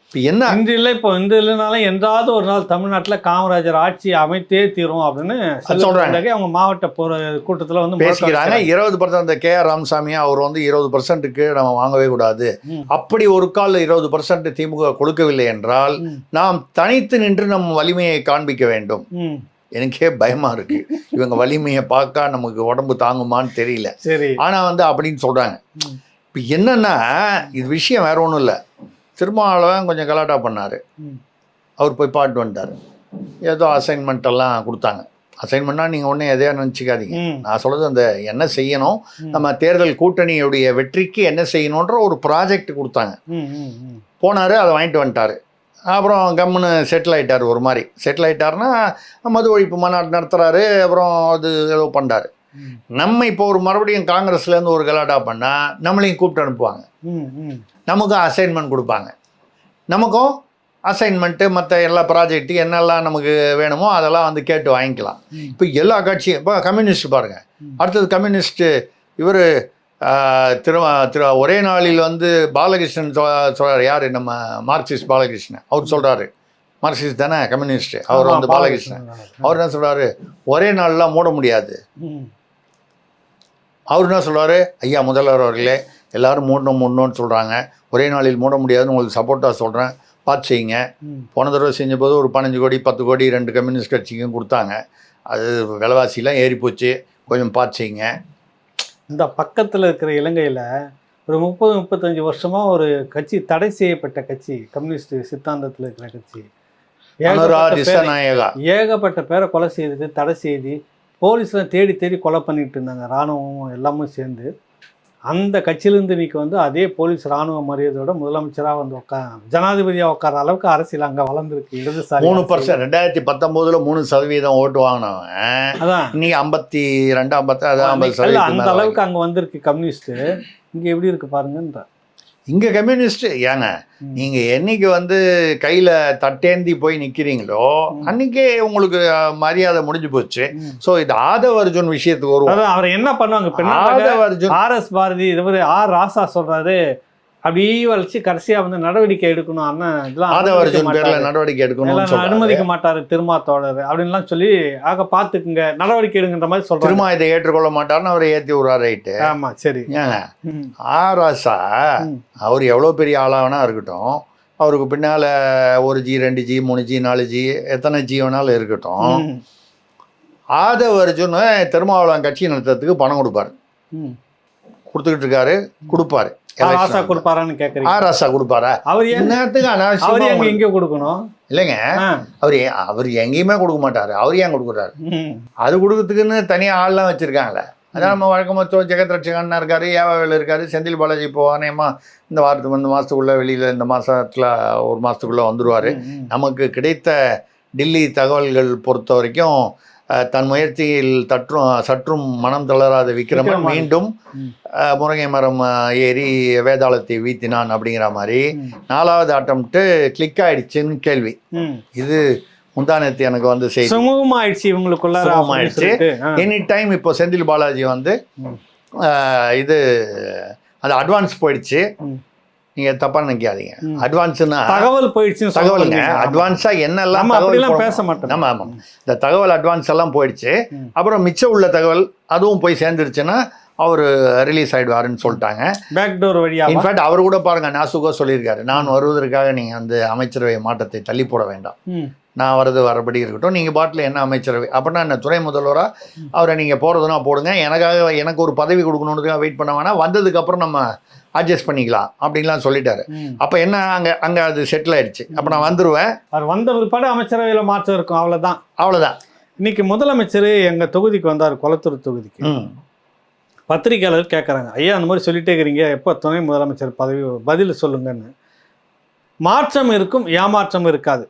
இப்போ என்ன இன்று இல்லை, இப்போ இன்று இல்லைனாலும் என்றாவது ஒரு நாள் தமிழ்நாட்டில் காமராஜர் ஆட்சி அமைத்தே தீரும் அப்படின்னு சொல்றாங்க. அவங்க மாவட்ட கூட்டத்தில் வந்து பேசிக்கிறாங்க. 20% அந்த KR ராமசாமி அவர் வந்து 20%க்கு நம்ம வாங்கவே கூடாது. அப்படி ஒரு கால் 20% திமுக கொடுக்கவில்லை என்றால் நாம் தனித்து நின்று நம் வலிமையை காண்பிக்க வேண்டும். எனக்கே பயமா இருக்கு, இவங்க வலிமையை பார்க்க நமக்கு உடம்பு தாங்குமான்னு தெரியல. சரி, ஆனா வந்து அப்படின்னு சொல்றாங்க. இப்போ என்னன்னா இது விஷயம் வேற ஒன்றும் இல்லை. திருமாவளவன் கொஞ்சம் கலாட்டா பண்ணார், அவர் போய் பாட்டு வந்துட்டார். ஏதோ அசைன்மெண்ட் எல்லாம் கொடுத்தாங்க. அசைன்மெண்ட்னா நீங்கள் ஒன்றும் எதையா நினச்சிக்காதீங்க. நான் சொல்கிறது அந்த என்ன செய்யணும், நம்ம தேர்தல் கூட்டணியுடைய வெற்றிக்கு என்ன செய்யணுன்ற ஒரு ப்ராஜெக்ட் கொடுத்தாங்க. போனார், அதை வாங்கிட்டு வந்துட்டார். அப்புறம் கம்முன்னு செட்டில் ஆகிட்டார். ஒரு மாதிரி செட்டில் ஆகிட்டாருன்னா மது ஒழிப்பு மாநாடு நடத்துகிறாரு. அப்புறம் அது ஏதோ பண்ணுறாரு. நம்ம இப்போ ஒரு மறுபடியும் காங்கிரஸ்லேருந்து ஒரு கலாட்டா பண்ணால் நம்மளையும் கூப்பிட்டு அனுப்புவாங்க. நமக்கும் அசைன்மெண்ட் கொடுப்பாங்க. நமக்கும் அசைன்மெண்ட்டு மற்ற எல்லா ப்ராஜெக்ட்டு என்னெல்லாம் நமக்கு வேணுமோ அதெல்லாம் வந்து கேட்டு வாங்கிக்கலாம். இப்போ எல்லா கட்சியும் இப்போ கம்யூனிஸ்ட் பாருங்கள். அடுத்தது கம்யூனிஸ்ட்டு இவர் ஒரே நாளில் வந்து பாலகிருஷ்ணன் சொல்கிறார். யார்? நம்ம மார்க்சிஸ்ட் பாலகிருஷ்ணன். அவர் சொல்கிறாரு, மார்க்சிஸ்ட் தானே கம்யூனிஸ்ட்டு, அவர் வந்து பாலகிருஷ்ணன். அவர் என்ன சொல்கிறாரு, ஒரே நாள்லாம் மூட முடியாது. அவர் என்ன சொல்கிறாரு, ஐயா முதல்வர் அவர்களே எல்லோரும் மூடணும்னு சொல்கிறாங்க, ஒரே நாளில் மூட முடியாதுன்னு உங்களுக்கு சப்போர்ட்டாக சொல்கிறேன், பார்த்து செய்யுங்க. போன தடவை செஞ்சபோது ஒரு 15 கோடி 10 கோடி 2 கம்யூனிஸ்ட் கட்சிக்கும் கொடுத்தாங்க. அது விலைவாசிலாம் ஏறி போச்சு, கொஞ்சம் பார்த்து செய்யுங்க. இந்த பக்கத்தில் இருக்கிற இலங்கையில் ஒரு 30-35 வருஷமாக ஒரு கட்சி தடை செய்யப்பட்ட கட்சி, கம்யூனிஸ்ட் சித்தாந்தத்தில் இருக்கிற கட்சி, ஏகப்பட்ட பேரை கொலை செய்து தடை செய்து போலீஸ்லாம் தேடி தேடி கொலை பண்ணிட்டு இருந்தாங்க, இராணுவம் எல்லாமே சேர்ந்து. அந்த கட்சியிலேருந்து இன்னைக்கு வந்து அதே போலீஸ் இராணுவ மரியாதையோட முதலமைச்சராக வந்து ஜனாதிபதியாக உட்கார அளவுக்கு அரசியல் அங்கே வளர்ந்துருக்கு. இடதுசாரி 3%. 2019 3% ஓட்டு வாங்கினவன் அதான் இன்னைக்கு 52 50 அந்த அளவுக்கு அங்கே வந்திருக்கு கம்யூனிஸ்ட். இங்கே எப்படி இருக்கு பாருங்கன்ற. இங்கே கம்யூனிஸ்ட் ஏங்க, நீங்கள் என்னைக்கு வந்து கையில் தட்டேந்தி போய் நிற்கிறீங்களோ அன்றைக்கே உங்களுக்கு மரியாதை முடிஞ்சு போச்சு. ஸோ இது ஆதவ அர்ஜுன் விஷயத்துக்கு வருவோம். அவர் என்ன பண்ணுவாங்க, ஆதவ அர்ஜுன் RS பாரதி இவர் ராசா சொல்கிறாரு, அப்படியே வச்சு கடைசியாக வந்து நடவடிக்கை எடுக்கணும். அண்ணன் இதெல்லாம் ஆதவ அர்ஜுன் பேரில் நடவடிக்கை எடுக்கணும், அனுமதிக்க மாட்டார் திருமா தோழர் அப்படின்லாம் சொல்லி பார்த்துக்குங்க, நடவடிக்கை எடுங்கிற மாதிரி சொல்கிறார். திருமா இதை ஏற்றுக்கொள்ள மாட்டார்னு அவரை ஏற்றி விடுறாரு. ரைட்டு, ஆமாம், சரி. ஏங்க ராசா அவர் எவ்வளோ பெரிய ஆளாகனா இருக்கட்டும், அவருக்கு பின்னால் 1G 2G 3G 4G எத்தனை G வேணாலும் இருக்கட்டும், ஆதவ அர்ஜுன் திருமாவளவன் கட்சி நடத்துறதுக்கு பணம் கொடுப்பாரு, கொடுத்துக்கிட்டு இருக்காரு, கொடுப்பாரு. ராசா கொடுப்பாரான்னு கேட்குறீங்க? ராசா கொடுப்பாரா? அவர் என்னத்துக்கு அனாவசியம் எங்கே கொடுக்கணும்? இல்லைங்க, அவர் எங்கேயுமே கொடுக்க மாட்டாரு. அவர் ஏன் கொடுக்குறாரு? அது கொடுக்கறதுக்குன்னு தனியாக ஆள்லாம் வச்சுருக்காங்களே. அதான் நம்ம வழக்கமாக ஜெகத் ரட்சகன்னா இருக்காரு, ஏவாவில் இருக்காரு, செந்தில் பாலாஜி இப்போ வானேமா இந்த மாதத்துக்குள்ளே வெளியில் இந்த மாதத்தில் ஒரு மாதத்துக்குள்ளே வந்துடுவார். நமக்கு கிடைத்த டில்லி தகவல்கள் பொறுத்த வரைக்கும் தன் முயற்சியில் சற்றும் மனம் தளராத விக்ரமன் மீண்டும் முருங்கை மரம் ஏறி வேதாளத்தை வீத்தினான் அப்படிங்கிற மாதிரி 4வது அட்டம்ப்ட் கிளிக் ஆயிடுச்சுன்னு கேள்வி. இது முந்தானத்து எனக்கு வந்து செய்தி சுமூகமாயிடுச்சு, இவங்களுக்குள்ள சுமூகமாயிடுச்சு. எனி டைம் இப்போ செந்தில் பாலாஜி வந்து இது அது அட்வான்ஸ் போயிடுச்சு. நீங்க தப்பா நினைக்காதீங்க, அட்வான்ஸ்னா தகவல் போயிடுச்சு. தகவலுங்க அட்வான்ஸா என்னெல்லாம் தகவல் பேச மாட்டோம். ஆமா ஆமா, இந்த தகவல் அட்வான்ஸ் எல்லாம் போயிடுச்சு. அப்புறம் மிச்சம் உள்ள தகவல் அதுவும் போய் சேர்ந்துருச்சுன்னா அவர் ரிலீஸ் ஆயிடுவாருன்னு சொல்லிட்டாங்க, பேக்டோர் வழியா. இன்ஃபேக்ட் அவர் கூட பாருங்க, நாசுகா சொல்லியிருக்காரு, நான் வருவதற்காக நீங்க அந்த அமைச்சரவை மாற்றத்தை தள்ளி போட வேண்டாம், நான் வரபடி இருக்கட்டும், நீங்கள் பாட்டில் என்ன அமைச்சரவை அப்படின்னா என்ன துணை முதல்வராக அவரை நீங்கள் போகிறதுனா போடுங்க, எனக்கு ஒரு பதவி கொடுக்கணுன்றதுக்காக வெயிட் பண்ண வேணாம், வந்ததுக்கப்புறம் நம்ம அட்ஜஸ்ட் பண்ணிக்கலாம் அப்படின்லாம் சொல்லிட்டாரு. அப்போ என்ன அங்கே அது செட்டில் ஆயிடுச்சு. அப்போ நான் வந்துடுவேன், அவர் வந்த பிற்பாடு அமைச்சரவையில் மாற்றம் இருக்கும், அவ்வளோதான். இன்னைக்கு முதலமைச்சர் எங்கள் தொகுதிக்கு வந்தார், கொளத்தூர் தொகுதிக்கு. பத்திரிகையாளர் கேட்குறாங்க, ஐயா அந்த மாதிரி சொல்லிட்டே இருக்கிறீங்க, எப்போ துணை முதலமைச்சர் பதவி பதில் சொல்லுங்கன்னு. மாற்றம் இருக்கும், ஏமாற்றம் இருக்காது.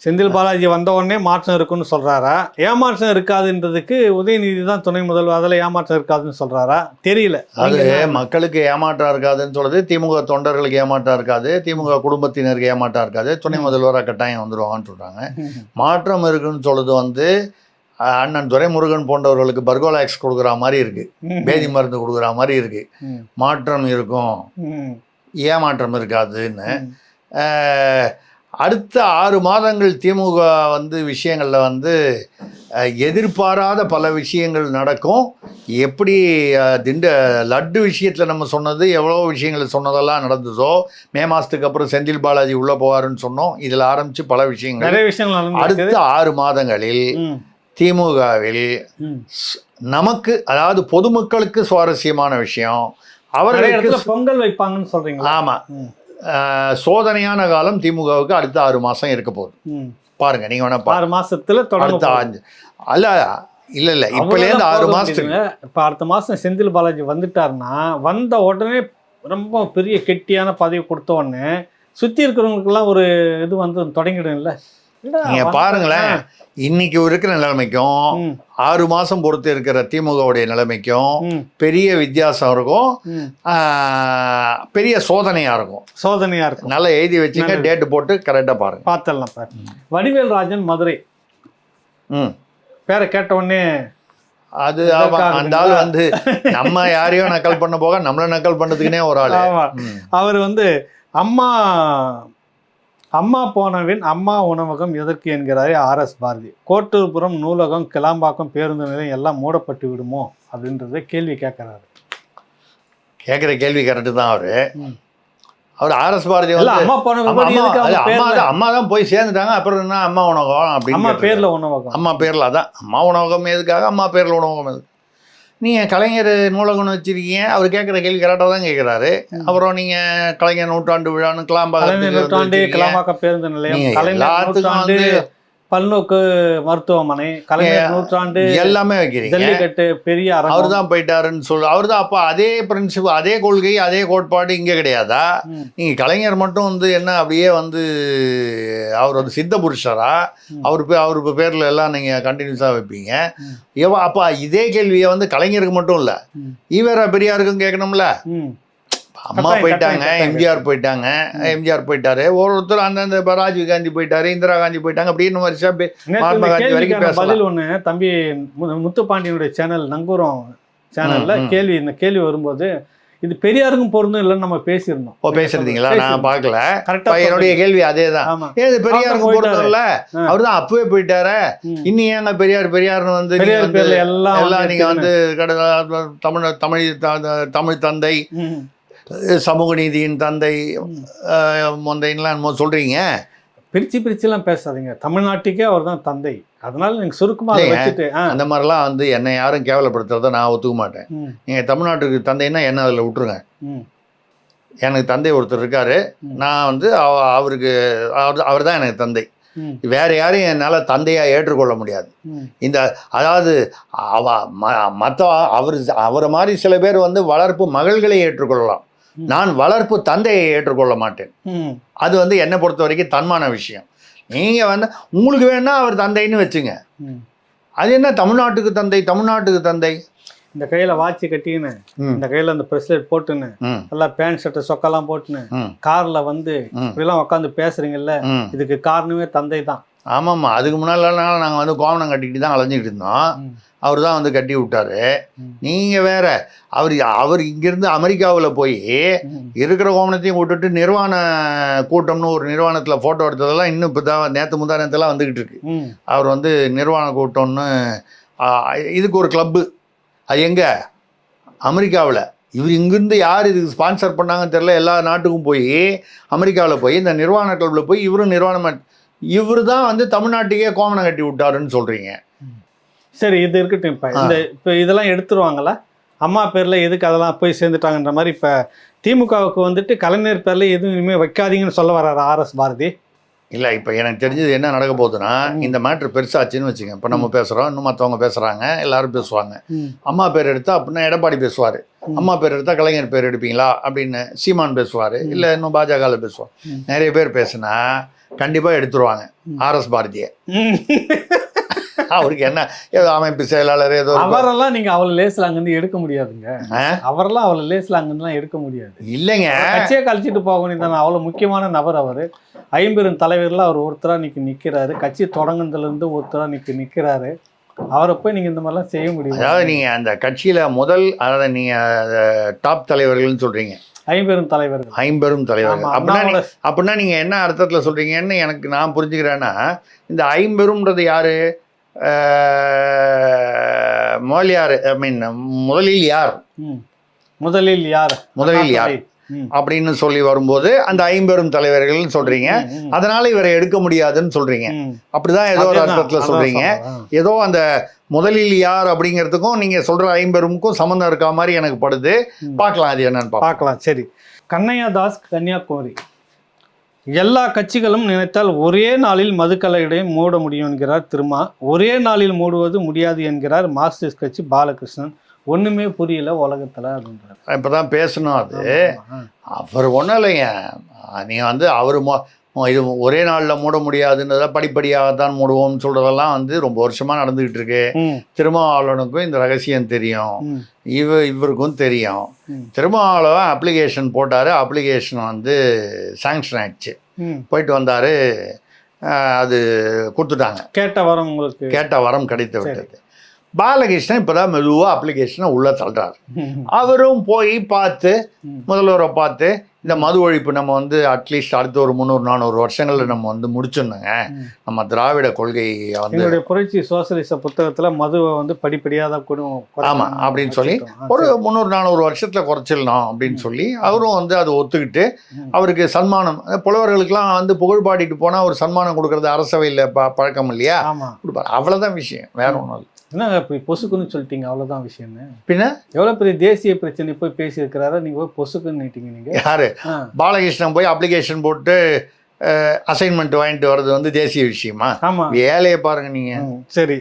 செந்தில் பாலாஜி வந்த உடனே மாற்றம் இருக்குன்னு சொல்கிறாரா, ஏமாற்றம் இருக்காதுன்றதுக்கு உதயநிதி தான் துணை முதல்வர், அதில் ஏமாற்றம் இருக்காதுன்னு சொல்கிறாரா தெரியல. அது மக்களுக்கு ஏமாற்றம் இருக்காதுன்னு சொல்கிறது, திமுக தொண்டர்களுக்கு ஏமாற்றம் இருக்காது, திமுக குடும்பத்தினருக்கு ஏமாற்றம் இருக்காது, துணை முதல்வராக கட்டாயம் வந்துடுவாங்கன்னு சொல்கிறாங்க. மாற்றம் இருக்குன்னு சொல்கிறது வந்து அண்ணன் துரைமுருகன் போன்றவர்களுக்கு பர்கோலாக்ஸ் கொடுக்குற மாதிரி இருக்குது, பேதி மருந்து கொடுக்குற மாதிரி இருக்குது. மாற்றம் இருக்கும், ஏமாற்றம் இருக்காதுன்னு அடுத்த 6 மாதங்கள் திமுக வந்து விஷயங்களில் வந்து எதிர்பாராத பல விஷயங்கள் நடக்கும். எப்படி லட்டு விஷயத்தில் நம்ம சொன்னது எவ்வளோ விஷயங்கள் சொன்னதெல்லாம் நடந்ததோ, மே மாதத்துக்கு அப்புறம் செந்தில் பாலாஜி உள்ளே போவாருன்னு சொன்னோம். இதில் ஆரம்பித்து பல விஷயங்கள் நிறைய விஷயங்கள் அடுத்த 6 மாதங்களில் திமுகவில் நமக்கு, அதாவது பொதுமக்களுக்கு சுவாரஸ்யமான விஷயம், அவர்களுக்கு பொங்கல் வைப்பாங்கன்னு சொல்றீங்க. ஆமாம், சோதனையான காலம் திமுகவுக்கு அடுத்த 6 மாதம் இருக்க போகுது. பாருங்க, நீங்க வேணா 6 மாசத்துல அடுத்த அல்ல இல்ல இப்பலேருந்து 6 மாசத்துக்கு. இப்ப அடுத்த மாசம் செந்தில் பாலாஜி வந்துட்டாருன்னா, வந்த உடனே ரொம்ப பெரிய கெட்டியான பதவி கொடுத்த உடனே சுத்தி இருக்கிறவங்களுக்கெல்லாம் ஒரு இது வந்து தொடங்கிடும் இல்ல. நீங்க பாருங்களேன், இன்னைக்கு இருக்கிற நிலைமைக்கும் 6 மாசம் பொறுத்து இருக்கிற திமுகவுடைய நிலைமைக்கும் பெரிய வித்தியாசம் இருக்கும். பெரிய சோதனையா இருக்கும். நல்லா எழுதி வச்சுங்க, டேட் போட்டு கரெக்டா பாருங்க, பார்த்தலாம் பாருங்க. வடிவேல் ராஜன் மதுரை பேரை கேட்ட உடனே அது அந்த ஆள் வந்து நம்ம யாரையோ நக்கல் பண்ண போக நம்மள நக்கல் பண்ணதுக்குன்னே ஒரு ஆள். அவர் வந்து அம்மா போனவின் அம்மா உணவகம் எதற்கு என்கிறாரே RS பாரதி. கோட்டூர்புரம் நூலகம், கிளாம்பாக்கம் பேருந்து நிலையம் எல்லாம் மூடப்பட்டு விடுமோ அப்படின்றத கேள்வி கேட்கிறாரு. கேட்குற கேள்வி கரெக்டு தான். அவர் RS பாரதி வந்து அம்மா தான் போய் சேர்ந்துட்டாங்க. அப்புறம் என்ன அம்மா உணவகம் அப்படின்னு அம்மா பேர்ல உணவகம், அம்மா பேர்ல அதான் அம்மா உணவகம் எதுக்காக, அம்மா பேர்ல உணவகம் எதுக்கு? நீங்கள் கலைஞர் நூலகம்னு வச்சுருக்கீங்க, அவர் கேட்குற கேள்வி கரெக்டாக தான் கேட்குறாரு. அப்புறம் நீங்கள் கலைஞர் நூற்றாண்டு விழான்னு கிளாம்பாக்கம் பேருந்து நிலையம், எல்லாத்துக்கும் வந்து பல்நோக்கு மருத்துவமனை, கலைஞர் நூற்றாண்டு எல்லாமே வைக்கிறீங்க. ஜல்லிக்கட்டு பெரிய அவர் தான் போயிட்டாருன்னு சொல்லு. அவர் தான். அப்போ அதே பிரின்சிபல், அதே கொள்கை, அதே கோட்பாடு இங்கே கிடையாதா? நீங்கள் கலைஞர் மட்டும் வந்து என்ன அப்படியே வந்து அவர் வந்து சித்த புருஷரா? அவர் பேரில் எல்லாம் நீங்கள் கண்டினியூஸாக வைப்பீங்க. அப்போ இதே கேள்வியை வந்து கலைஞருக்கு மட்டும் இல்லை, ஈவேரா பெரியாருக்கும் கேட்கணும்ல. அம்மா போயிட்டாங்க, எம்ஜிஆர் போயிட்டாங்க, எம்ஜிஆர் போயிட்டாரு, ஒருத்தர் அந்தந்த ராஜீவ் காந்தி போயிட்டாரு, இந்திரா காந்தி போயிட்டாங்க, அப்படின்னு மகாத்மா காந்தி வரைக்கும் பேசலாம். பதில் ஒன்று தம்பி முத்துப்பாண்டியனுடைய சேனல் நங்கூரம் சேனல்ல இந்த கேள்வி வரும்போது இது பெரியாருக்கும் பொருந்தும் இல்லைன்னு நம்ம பேசியிருந்தோம். பேசுறீங்களா? நான் பார்க்கல. கரெக்டா என்னுடைய கேள்வி அதேதான். ஏது பெரியாருக்கும் பொருந்தும் இல்ல? அவர் தான் அப்பவே போயிட்டாரு, இன்னும் ஏங்க பெரியார்னு வந்து எல்லாம் நீங்க வந்து தமிழ் தந்தை, சமூக நீதியின் தந்தை மொந்தைன்லாம் சொல்றீங்க. பிரிச்சுலாம் பேசாதீங்க. தமிழ்நாட்டுக்கே அவர் தான் தந்தை. அதனால நீங்க சுருக்கமா வச்சுட்டு அந்த மாதிரிலாம் வந்து என்னை யாரும் கேவலப்படுத்துறத நான் ஒத்துக்க மாட்டேன். நீங்க தமிழ்நாட்டுக்கு தந்தைன்னா என்ன அதில் விட்டுருங்க. எனக்கு தந்தை ஒருத்தர் இருக்காரு, நான் வந்து அவர் தான் எனக்கு தந்தை. வேற யாரையும் என்னால் தந்தையா ஏற்றுக்கொள்ள முடியாது. அதாவது அவரை மாதிரி சில பேர் வந்து வளர்ப்பு மகள்களை ஏற்றுக்கொள்ளலாம், நான் வளர்ப்பு தந்தையை ஏற்றுக்கொள்ள மாட்டேன். அது வந்து என்னை பொறுத்த வரைக்கும் தன்மான விஷயம். நீங்க வந்து உங்களுக்கு வேணா அவர் தந்தைன்னு வச்சுங்க. அது என்ன தமிழ்நாட்டுக்கு தந்தை? இந்த கையில வாட்சி கட்டின்னு, இந்த கையில அந்த பிரஸ்லெட் போட்டுன்னு, எல்லாம் பேண்ட் ஷர்ட் சொக்கெல்லாம் போட்டுன்னு கார்ல வந்து இப்படிலாம் உட்காந்து பேசுறீங்கல்ல, இதுக்கு காரணமே தந்தை தான். ஆமாம்மா. அதுக்கு முன்னாடி நாங்கள் வந்து கோவணம் கட்டிக்கிட்டு தான் அலைஞ்சிக்கிட்டு இருந்தோம். அவர் தான் வந்து கட்டி விட்டாரு. நீங்கள் வேற. அவர் இங்கேருந்து அமெரிக்காவில் போய் இருக்கிற கோவணத்தையும் விட்டுட்டு நிர்வாண கூட்டம்னு ஒரு நிர்வாணத்தில் ஃபோட்டோ எடுத்ததெல்லாம் இன்னும் இப்போ தான் நேற்றுலாம் வந்துக்கிட்டு இருக்கு. அவர் வந்து நிர்வாண கூட்டம்னு இதுக்கு ஒரு கிளப்பு, அது எங்கே? அமெரிக்காவில். இவர் இங்கேருந்து யார் இதுக்கு ஸ்பான்சர் பண்ணாங்கன்னு தெரியல. எல்லா நாட்டுக்கும் போய் அமெரிக்காவில் போய் இந்த நிர்வாண கிளப்பில் போய் இவர் தான் வந்து தமிழ்நாட்டுக்கே கோவணம் கட்டி விட்டாருன்னு சொல்கிறீங்க. சரி, இது இருக்கட்டும். இப்போ இதெல்லாம் எடுத்துருவாங்களா? அம்மா பேரில் எதுக்கு அதெல்லாம் போய் சேர்ந்துட்டாங்கன்ற மாதிரி இப்போ திமுகவுக்கு வந்துட்டு கலைஞர் பேரில் எதுவும் இனிமேல் வைக்காதீங்கன்னு சொல்ல வர்றாரு RS பாரதி. இல்லை, இப்போ எனக்கு தெரிஞ்சது என்ன நடக்க போகுதுன்னா, இந்த மேட்ரு பெருசாச்சுன்னு வச்சுங்க. இப்போ நம்ம பேசுகிறோம், இன்னும் மற்றவங்க பேசுகிறாங்க, எல்லாரும் பேசுவாங்க. அம்மா பேர் எடுத்தால் அப்படின்னா எடப்பாடி பேசுவார், அம்மா பேர் எடுத்தால் கலைஞர் பேர் எடுப்பீங்களா அப்படின்னு சீமான் பேசுவார், இல்லை இன்னும் பாஜகவில் பேசுவார். நிறைய பேர் பேசுனா கண்டிப்பாக எடுத்துருவாங்க RS பாரதியை. அவருக்கு என்ன ஏதோ அமைப்பு செயலாளர் ஏதோ அவரெல்லாம் நீங்க அவ்வளவு லேஸ்ல அங்கிருந்து எடுக்க முடியாதுங்க. அவரெல்லாம் அவ்வளவு லேஸ்ல அங்கிருந்துலாம் எடுக்க முடியாது. இல்லைங்க, கட்சியை கழிச்சிட்டு போகணும் தானே. அவ்வளவு முக்கியமான நபர் அவர். 50 தலைவர்ல அவர் ஒருத்தரா நிக்கிறாரு. கட்சி தொடங்குனதுல இருந்து ஒருத்தரா நிக்கிறாரு. அவரை போய் நீங்க இந்த மாதிரிலாம் செய்ய முடியும். அதாவது நீங்க அந்த கட்சியில அதாவது நீங்க டாப் தலைவர்கள்னு சொல்றீங்க. ஐம்பெரும் தலைவர்கள். ஐம்பெரும் தலைவர்கள் ஆமா, அப்படின்னா அண்ணாவோட- அப்படின்னா நீங்கள் என்ன அர்த்தத்தில் சொல்கிறீங்கன்னு எனக்கு நான் புரிஞ்சுக்கிறேன்னா, இந்த ஐம்பெரும்ன்றது யார்? முதலியார், ஐ மீன் முதலில் யார்? முதலில் யார்? முதலில் யார் அப்படின்னு சொல்லி வரும்போது அந்த ஐம்பெரும் தலைவர்கள்னு சொல்றீங்க. அதனால இவரை எடுக்க முடியாதுன்னு சொல்றீங்க. அப்படிதான் ஏதோ ஒரு அர்த்தத்தில் சொல்றீங்க. ஏதோ அந்த முதலில் யார் அப்படிங்கிறதுக்கும் நீங்க சொல்ற ஐம்பெருமுக்கும் சம்மந்தம் இருக்க மாதிரி எனக்கு படுது. பார்க்கலாம் அது என்னன்னு பார்க்கலாம். சரி, கண்ணையா தாஸ், கன்னியாகுமரி. எல்லா கட்சிகளும் நினைத்தால் ஒரே நாளில் மதுக்கடையை மூட முடியும் என்கிறார் திருமா. ஒரே நாளில் மூடுவது முடியாது என்கிறார் மார்க்சிஸ்ட் கட்சி பாலகிருஷ்ணன். ஒண்ணுமே புரியல உலகத்துல அப்படின்றார். இப்பதான் பேசணும். அது அவர் ஒன்றும் இல்லைங்க. நீங்க வந்து அவரு இது ஒரே நாளில் மூட முடியாதுன்றத படிப்படியாகத்தான் மூடுவோம்னு சொல்றதெல்லாம் வந்து ரொம்ப வருஷமா நடந்துகிட்டு இருக்கு. திருமாவளவனுக்கும் இந்த ரகசியம் தெரியும், இவருக்கும் தெரியும். திருமாவளவன் அப்ளிகேஷன் போட்டாரு, அப்ளிகேஷன் வந்து சாங்ஷன் ஆயிடுச்சு, போயிட்டு வந்தாரு, அது கொடுத்துட்டாங்க. கேட்ட வரம் கிடைத்து விட்டது. பாலகிருஷ்ணன் இப்போதான் மெதுவாக அப்ளிகேஷனை உள்ளே தள்ளுறாரு. அவரும் போய் பார்த்து முதல்வரை பார்த்து இந்த மது ஒழிப்பு நம்ம வந்து அட்லீஸ்ட் அடுத்த ஒரு 300-400 வருஷங்களில் நம்ம வந்து முடிச்சிருந்தோங்க. நம்ம திராவிட கொள்கை வந்து புரட்சி சோசியலிச புத்தகத்தில் மதுவை வந்து படிப்படியாக தான் கொடுக்கும். ஆமாம் அப்படின்னு சொல்லி ஒரு 300-400 வருஷத்தில் குறைச்சிடணும் அப்படின்னு சொல்லி அவரும் வந்து அதை ஒத்துக்கிட்டு அவருக்கு சன்மானம், புலவர்களுக்கெல்லாம் வந்து புகழ் பாடிட்டு போனால் ஒரு சன்மானம் கொடுக்கறது அரசவையில் பழக்கம் இல்லையா, கொடுப்பாரு. அவ்வளோதான் விஷயம், வேற ஒன்றும் இல்லை. என்னங்க இப்படி பொசுக்குன்னு சொல்லிட்டீங்க, அவ்வளோதான் விஷயம்னு. பின்ன எவ்வளோ பெரிய தேசிய பிரச்சனை போய் பேசியிருக்கிறாரா, நீங்கள் போய் பொசுக்குன்னு நீட்டிங்க. நீங்கள் யாரு? பாலகிருஷ்ணன் போய் அப்ளிகேஷன் போட்டு அசைன்மெண்ட் வாங்கிட்டு வர்றது வந்து தேசிய விஷயமா? ஆமாம், வேலையை பாருங்க நீங்கள். சரி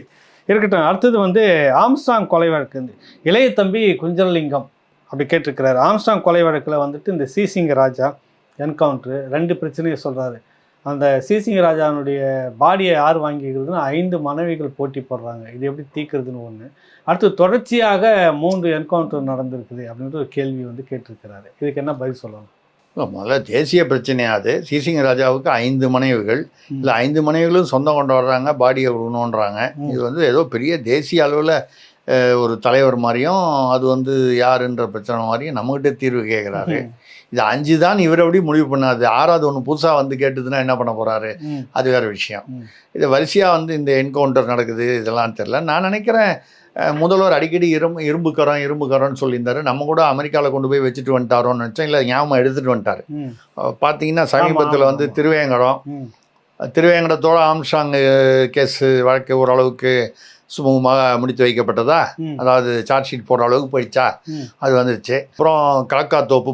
இருக்கட்டும். அடுத்தது வந்து ஆம்ஸ்டாங் கொலை வழக்கு. இளைய தம்பி குஞ்சலிங்கம் அப்படி கேட்டிருக்கிறாரு. ஆம்ஸ்டாங் கொலை வழக்கில் வந்துட்டு இந்த சிசிங்க ராஜா என்கவுண்ட்ரு 2 பிரச்சனையை சொல்கிறாரு. அந்த சிசிங்க ராஜாவுடைய பாடியை யார் வாங்கிக்கிறதுன்னு 5 மனைவிகள் போட்டி போடுறாங்க. இது எப்படி தீர்க்கிறதுன்னு ஒன்று. அடுத்து தொடர்ச்சியாக 3 என்கவுண்டர் நடந்திருக்குது அப்படின்ற ஒரு கேள்வி வந்து கேட்டிருக்கிறாரு. இதுக்கு என்ன பதில் சொல்லலாம்? முதல்ல தேசிய பிரச்சனையாது. சிசிங்க ராஜாவுக்கு 5 மனைவிகள், இல்லை 5 மனைவிகளும் சொந்தம் கொண்டு வர்றாங்க, பாடியை விடணுன்றாங்க. இது வந்து ஏதோ பெரிய தேசிய அளவில் ஒரு தலைவர் மாதிரியும் அது வந்து யாருன்ற பிரச்சனை மாதிரியும் நம்மகிட்ட தீர்வு கேட்குறாரு. இது 5 தான் இவர் எப்படி முடிவு பண்ணாது. 6வது ஒன்று புதுசாக வந்து கேட்டதுன்னா என்ன பண்ண போகிறாரு, அது வேறு விஷயம். இது வரிசையாக வந்து இந்த என்கவுண்டர் நடக்குது, இதெல்லாம் தெரியல. நான் நினைக்கிறேன் முதல்வர் அடிக்கடி இரும்புக்கரோன்னு சொல்லியிருந்தாரு. நம்ம கூட அமெரிக்காவில் கொண்டு போய் வச்சுட்டு வந்துட்டாரோன்னு நினச்சோம். இல்லை, ஞாபகம் எடுத்துகிட்டு வந்துட்டார். பார்த்தீங்கன்னா சமீபத்தில் வந்து திருவேங்கடத்தோட ஆம்ஸ்டாங் கேஸு வழக்கு ஓரளவுக்கு சுமூகமாக முடித்து வைக்கப்பட்டதா, அதாவது சார்ஜ் ஷீட் போடுற அளவுக்கு போயிடுச்சா, அது வந்துருச்சு. அப்புறம் காக்காத்தோப்பு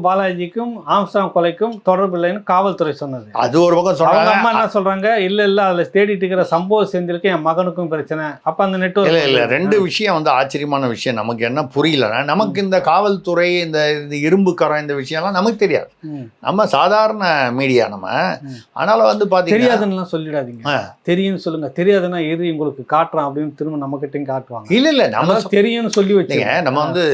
பாலாஜிக்கும் ஆம்ஸ்டாங் கொலைக்கும் தொடர்பு இல்லைன்னு காவல்துறை சொன்னது. அது ஒரு பக்கம் சொன்னாங்க. அம்மா என்ன சொல்றாங்க, இல்லை அதில் தேடிட்டு இருக்கிற சம்பவ செந்திலுக்கும் என் மகனுக்கும் பிரச்சனை. அப்போ அந்த நெட்வொர்க் இல்லை 2 விஷயம் வந்து ஆச்சரியமான விஷயம். நமக்கு என்ன புரியலன்னா, நமக்கு இந்த காவல்துறை இந்த இரும்புக்கரம் இந்த விஷயம்லாம் நமக்கு தெரியாது. நம்ம சாதாரண மீடியா நம்ம. ஆனாலும் வந்து பார்த்தீங்கன்னா தெரியாதுன்னு சொல்லிடாதீங்க, தெரியும்னு சொல்லுங்க. தெரியாதுன்னா எது உங்களுக்கு காட்டுறான் அப்படின்னு திரும்ப நம்ம கிட்டையும் காட்டுவாங்க. இல்ல நம்ம தெரியும்னு சொல்லி வச்சுங்க. நம்ம வந்து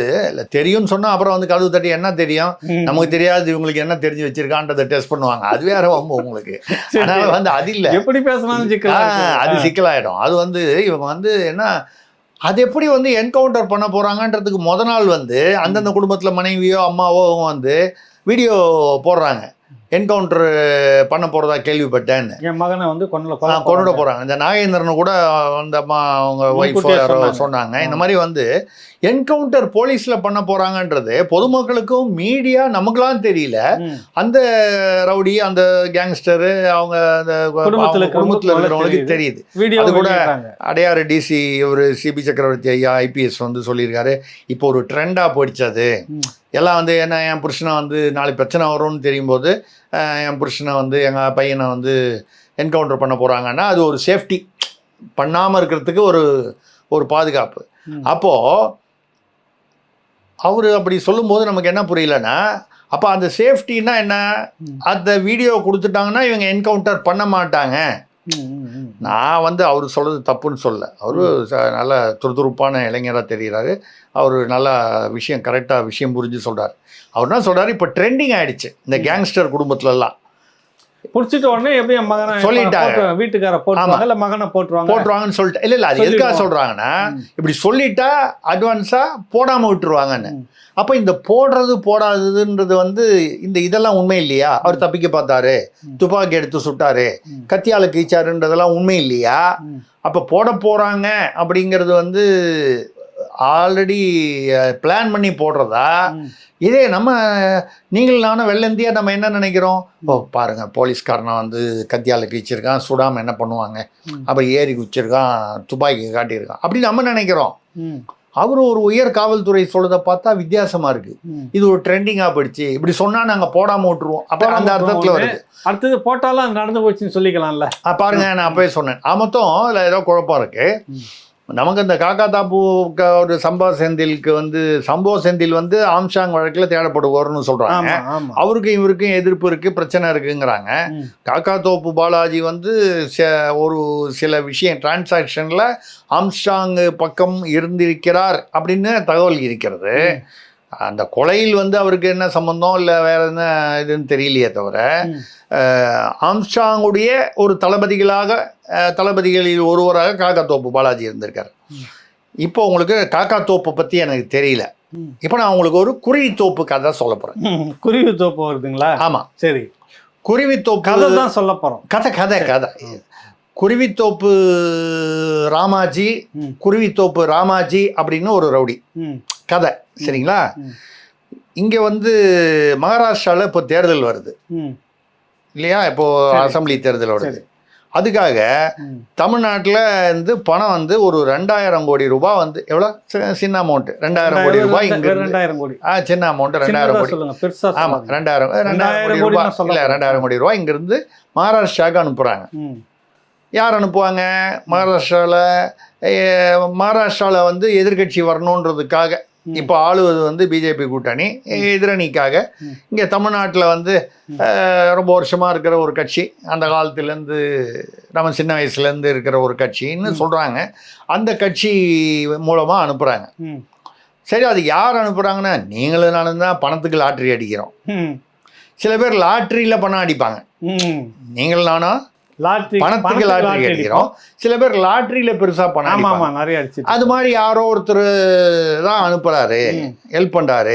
தெரியும்னு சொன்னா அப்புறம் வந்து கதவு தட்டி என்ன தெரியும், நமக்கு தெரியாது, இவங்களுக்கு என்ன தெரிஞ்சு வச்சிருக்கான்றதை டெஸ்ட் பண்ணுவாங்க. அது வேற உங்களுக்கு. அதனால வந்து அது இல்ல, எப்படி பேசணும் அது சிக்கலாயிடும். அது வந்து இவங்க வந்து என்ன, அது எப்படி வந்து என்கவுண்டர் பண்ண போறாங்கன்றதுக்கு முத நாள் வந்து அந்தந்த குடும்பத்துல மனைவியோ அம்மாவோ வந்து வீடியோ போடுறாங்க. என்கவுண்டர் பண்ண போகிறதா கேள்விப்பட்டேன்னு. என் மகனை வந்து கொண்டுட போகிறாங்க. இந்த நாகேந்திரன் கூட அந்த அம்மா அவங்க ஒய்ஃப் யாரோ சொன்னாங்க. இந்த மாதிரி வந்து என்கவுண்டர் போலீஸில் பண்ண போகிறாங்கன்றது பொதுமக்களுக்கும் மீடியா நமக்குலாம் தெரியல. அந்த ரவுடி, அந்த கேங்ஸ்டரு, அவங்க அந்த குடும்பத்தில் இருக்கிறவங்களுக்கு தெரியுது. அது கூட அடையாறு டிசி ஒரு சிபி சக்கரவர்த்தி ஐயா IPS வந்து சொல்லியிருக்காரு. இப்போ ஒரு ட்ரெண்டாக போயிடுச்சு. அது எல்லாம் வந்து என்ன, என் புருஷனை வந்து நாளைக்கு பிரச்சனை வரும்னு தெரியும் போது என் புருஷனை வந்து எங்கள் பையனை வந்து என்கவுண்டர் பண்ண போகிறாங்கன்னா அது ஒரு சேஃப்டி, பண்ணாமல் இருக்கிறதுக்கு ஒரு பாதுகாப்பு. அப்போது அவர் அப்படி சொல்லும்போது நமக்கு என்ன புரியலன்னா, அப்போ அந்த சேஃப்டின்னா என்ன, அந்த வீடியோ கொடுத்துட்டாங்கன்னா இவங்க என்கவுண்டர் பண்ண மாட்டாங்க. நான் வந்து அவர் சொல்கிறது தப்புன்னு சொல்ல. அவரு நல்ல துருதுருப்பான இளைஞராக தெரிகிறாரு. அவர் நல்ல கரெக்டாக விஷயம் புரிஞ்சு சொல்கிறார். அவர் என்ன சொல்கிறார், இப்போ ட்ரெண்டிங் ஆகிடுச்சு இந்த கேங்ஸ்டர் குடும்பத்துலலாம். புடிச்சிட்ட உடனே எப்படி என் மகனை சொல்லிட்டாங்க. வீட்டுக்கார போட்டுருவாங்க இல்ல மகனை போட்டுருவாங்கன்னு சொல்லிட்டு இல்ல அது எதுக்காக சொல்றாங்கன்னா இப்படி சொல்லிட்டா அட்வான்ஸா போடாம விட்டுருவாங்கன்னு. அப்ப இந்த போடுறது போடாததுன்றது வந்து இதெல்லாம் உண்மை இல்லையா? அவர் தப்பிக்க பார்த்தாரு, துப்பாக்கி எடுத்து சுட்டாரு, கத்தியால கீச்சாருன்றதெல்லாம் உண்மை இல்லையா? அப்ப போட போறாங்க அப்படிங்கிறது வந்து ஆல்ரெடி பிளான் பண்ணி போடுறதா? இதே நீங்கள் நானும் வெள்ளந்தியா நம்ம என்ன நினைக்கிறோம், ஓ பாருங்க போலீஸ்காரனை வந்து கத்தியால கீச்சிருக்கான், சுடாம என்ன பண்ணுவாங்க, அப்புறம் ஏறி குச்சிருக்கான், துப்பாக்கி காட்டியிருக்கான் அப்படி நம்ம நினைக்கிறோம். அவரு ஒரு உயர் காவல்துறை சொல்றதை பார்த்தா வித்தியாசமா இருக்கு. இது ஒரு ட்ரெண்டிங்கா போயிடுச்சு, இப்படி சொன்னா நாங்க போடாம விட்டுருவோம் அப்ப அந்த அர்த்தத்துல வருது. அடுத்தது போட்டாலும் அது நடந்து போச்சுன்னு சொல்லிக்கலாம்ல. பாருங்க நான் அப்பவே சொன்னேன் மொத்தம் இல்லை ஏதோ குழப்பம் இருக்கு. நமக்கு இந்த காக்கா தாப்பு ஒரு சம்பவ செந்தில் வந்து ஆம்சாங் வழக்கில் தேடப்படுவார்னு சொல்றாங்க. அவருக்கும் இவருக்கும் எதிர்ப்பு இருக்கு, பிரச்சனை இருக்குங்கிறாங்க. காக்கா தோப்பு பாலாஜி வந்து ஒரு சில விஷயம் டிரான்சாக்ஷன்ல ஆம்சாங் பக்கம் இருந்திருக்கிறார் அப்படின்னு தகவல் இருக்கிறது. அந்த கொலையில் வந்து அவருக்கு என்ன சம்பந்தம் இல்லை வேற என்ன இதுன்னு தெரியலையே தவிர ஆம்ஸ்ட்ராங்குடைய ஒரு தளபதிகளில் ஒருவராக காக்கா தோப்பு பாலாஜி இருந்திருக்காரு. இப்போ உங்களுக்கு காக்கா தோப்பை பற்றி எனக்கு தெரியல. இப்போ நான் உங்களுக்கு ஒரு குருவி தோப்பு கதை சொல்ல போகிறேன். குருவி தோப்பு வருதுங்களா? ஆமாம் சரி, குருவி தோப்பு கதை தான் சொல்ல போகிறோம். கதை குருவித்தோப்பு ராமாஜி அப்படின்னு ஒரு ரவுடி கதை. சரிங்களா? இங்கே வந்து மகாராஷ்டிராவில் இப்போ தேர்தல் வருது இல்லையா? இப்போ அசம்பிளி தேர்தல் வருது. அதுக்காக தமிழ்நாட்டில் இருந்து பணம் வந்து ஒரு 2000 கோடி ரூபாய் வந்து எவ்வளோ சின்ன அமௌண்ட் 2000 கோடி ரூபாய் இங்கே 2000 கோடி சின்ன அமௌண்ட் 2000 கோடி. ஆமாம் 2000 கோடி ரூபாய் இல்லை 2000 கோடி ரூபாய் இங்கேருந்து மகாராஷ்டிராவுக்கு அனுப்புகிறாங்க. யார் அனுப்புவாங்க? மகாராஷ்டிராவில் வந்து எதிர்கட்சி வரணுன்றதுக்காக இப்போ ஆளுவது வந்து பிஜேபி கூட்டணி, எதிரணிக்காக இங்கே தமிழ்நாட்டில் வந்து ரொம்ப வருஷமாக இருக்கிற ஒரு கட்சி, அந்த காலத்துலேருந்து நம்ம சின்ன வயசுலேருந்து இருக்கிற ஒரு கட்சின்னு சொல்கிறாங்க. அந்த கட்சி மூலமாக அனுப்புகிறாங்க. சரி, அது யார் அனுப்புகிறாங்கன்னா நீங்களும் நானும் தான் பணத்துக்கு லாட்ரி அடிக்கிறோம். சில பேர் லாட்ரியில் பணம் அடிப்பாங்க. நீங்கள் நானும் பணத்துக்கு லாட்ரி அடிக்கிறோம். சில பேர் லாட்ரியில பெருசா பணம் அது மாதிரி யாரோ ஒருத்தர் தான் அனுப்புறாரு, ஹெல்ப் பண்றாரு.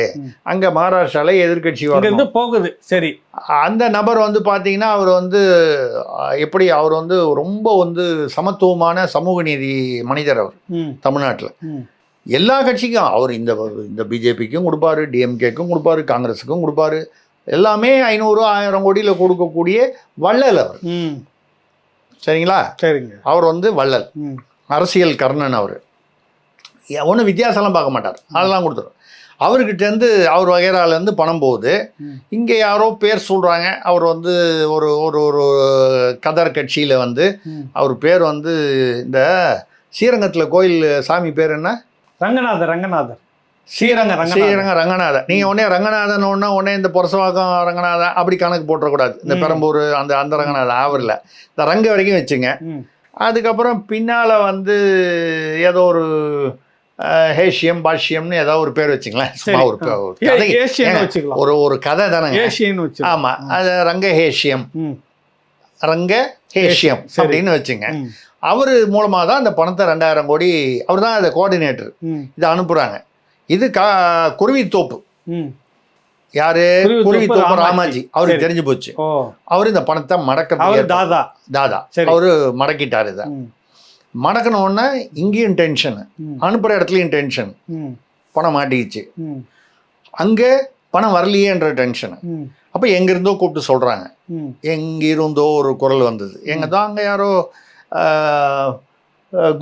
அங்க மகாராஷ்டிரால எதிர்கட்சி போகுது. சரி, அந்த நபர் வந்து பாத்தீங்கன்னா அவர் வந்து அவர் வந்து ரொம்ப வந்து சமத்துவமான சமூக நீதி மனிதர். அவர் தமிழ்நாட்டில் எல்லா கட்சிக்கும் அவர் இந்த பிஜேபிக்கும் கொடுப்பாரு, டிஎம்கேக்கும் கொடுப்பாரு, காங்கிரஸுக்கும் கொடுப்பாரு. எல்லாமே 500-1000 கோடியில கொடுக்கக்கூடிய வள்ளல் அவர். சரிங்களா? சரிங்க. அவர் வந்து வள்ளல், அரசியல் கர்ணன். அவர் ஒன்றும் வித்தியாசம்லாம் பார்க்க மாட்டார், அதெல்லாம் கொடுத்துரும். அவர்கிட்டேருந்து அவர் வகைராலேருந்து பணம் போகுது. இங்கே யாரோ பேர் சொல்கிறாங்க, அவர் வந்து ஒரு ஒரு ஒரு கதர் கட்சியில் வந்து அவர் பேர் வந்து இந்த ஸ்ரீரங்கத்தில் கோயில் சாமி பேர் என்ன? ரங்கநாதர். ஸ்ரீரங்க ரங்கநாதன். நீங்கள் உடனே ரங்கநாதன் உடனே இந்த பொரசவாக்கம் ரங்கநாதன் அப்படி கணக்கு போட்டுறக்கூடாது. இந்த பெரம்பூர் அந்த ரங்கநாதன் ஆவரில் இந்த ரங்க வரைக்கும் வச்சுங்க. அதுக்கப்புறம் பின்னால் வந்து ஏதோ ஒரு ஹேஷியம் பாஷ்யம்னு ஏதோ ஒரு பேர் வச்சுங்களேன். சும்மா ஒரு ஒரு கதை தானே. ஆமாம், அது ரங்க ஹேஷியம் அப்படின்னு வச்சுங்க. அவர் மூலமாக தான் அந்த பணத்தை 2000 கோடி, அவர் தான் அந்த கோஆர்டினேட்டர், இதை அனுப்புகிறாங்க. இது குருவித்தோப்பு. யாரு? குருவித்தோப்பு ராமாஜி. அவருக்கு தெரிஞ்சு போச்சு. அவரு இந்த பணத்தை மடக்க தாதா அவரு மடக்கிட்டாரு. இதை மடக்கணும் உடனே இங்கேயும் டென்ஷன், அனுப்புற இடத்துலயும் டென்ஷன். பணம் மாட்டிக்கிச்சு, அங்கே பணம் வரலையேன்ற டென்ஷன். அப்போ எங்கிருந்தோ கூப்பிட்டு சொல்றாங்க. எங்கிருந்தோ ஒரு குரல் வந்தது. எங்க தான் அங்கே யாரோ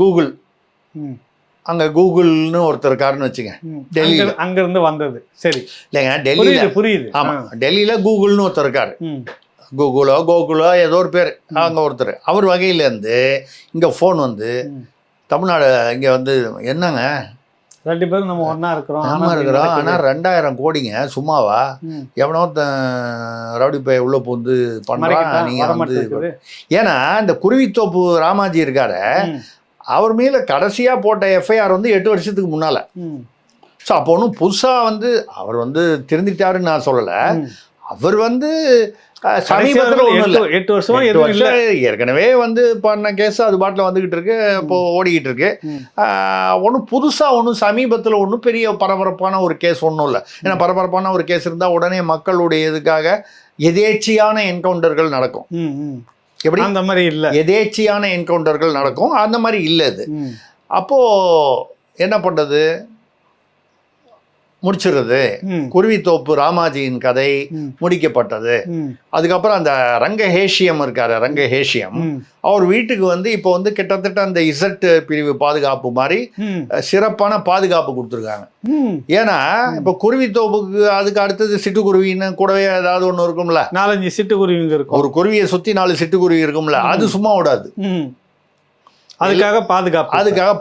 கூகுள், அங்கே கூகுள்னு ஒருத்தர் இருக்காருன்னு வச்சுங்க, டெல்லியில். அங்கேருந்து வந்தது. சரி, இல்லைங்க, டெல்லியில். புரியுது. ஆமாம், டெல்லியில் கூகுள்னு ஒருத்தர் இருக்காரு. கோகுலோ ஏதோ ஒரு பேர். அங்கே ஒருத்தர். அவர் வகையிலேருந்து இங்கே ஃபோன் வந்து தமிழ்நாடு இங்கே வந்து என்னங்க 2 பேரும் நம்ம ஒன்றா இருக்கிறோம். ஆனால் 2000 கோடிங்க சும்மாவா? எவனோ ரவுடி பைய உள்ள போந்து பண்ணுறான். நீங்கள் வந்து ஏன்னா இந்த குருவித்தோப்பு ராமாஜி இருக்காரு, அவர் மேலே கடைசியாக போட்ட எஃப்ஐஆர் வந்து 8 வருஷத்துக்கு முன்னால். ஸோ அப்போ ஒன்றும் புதுசாக வந்து அவர் வந்து திருந்திட்டாருன்னு நான் சொல்லலை. அவர் வந்து சமீபத்தில் ஒன்றும் இல்லை, 8 வருஷமா 8 எதுவும் இல்லை. வருஷம் ஏற்கனவே வந்து பண்ண கேஸ் அது பாட்டில் வந்துகிட்டு இருக்கு, இப்போ ஓடிக்கிட்டு இருக்கு. ஒன்றும் புதுசாக ஒன்றும் சமீபத்தில் ஒன்றும் பெரிய பரபரப்பான ஒரு கேஸ் ஒன்றும் இல்லை. ஏன்னா பரபரப்பான ஒரு கேஸ் இருந்தால் உடனே மக்களுடைய இதுக்காக எதேச்சியான என்கவுண்டர்கள் நடக்கும். எப்படி அந்த மாதிரி இல்லை, எதேச்சியான என்கவுண்டர்கள் நடக்கும், அந்த மாதிரி இல்லை அது. அப்போ என்ன பண்ணுறது, முடிச்சிடுறது. குருவித்தோப்பு ராமாஜியின் கதை முடிக்கப்பட்டது. அதுக்கப்புறம் அந்த ரங்கஹேஷியம் இருக்காரு, ரங்கஹேஷியம் அவர் வீட்டுக்கு வந்து இப்போ வந்து கிட்டத்தட்ட அந்த இசட் பிரிவு பாதுகாப்பு மாதிரி சிறப்பான பாதுகாப்பு கொடுத்துருக்காங்க. ஏன்னா இப்போ குருவித்தோப்புக்கு அதுக்கு அடுத்தது சிட்டுக்குருவின்னு கூடவே ஏதாவது ஒன்று இருக்கும்ல, 4-5 சிட்டுக்குருவிங்க இருக்கும். ஒரு குருவியை சுற்றி 4 சிட்டுக்குருவி இருக்கும்ல, அது சும்மா விடாது. அதுக்காக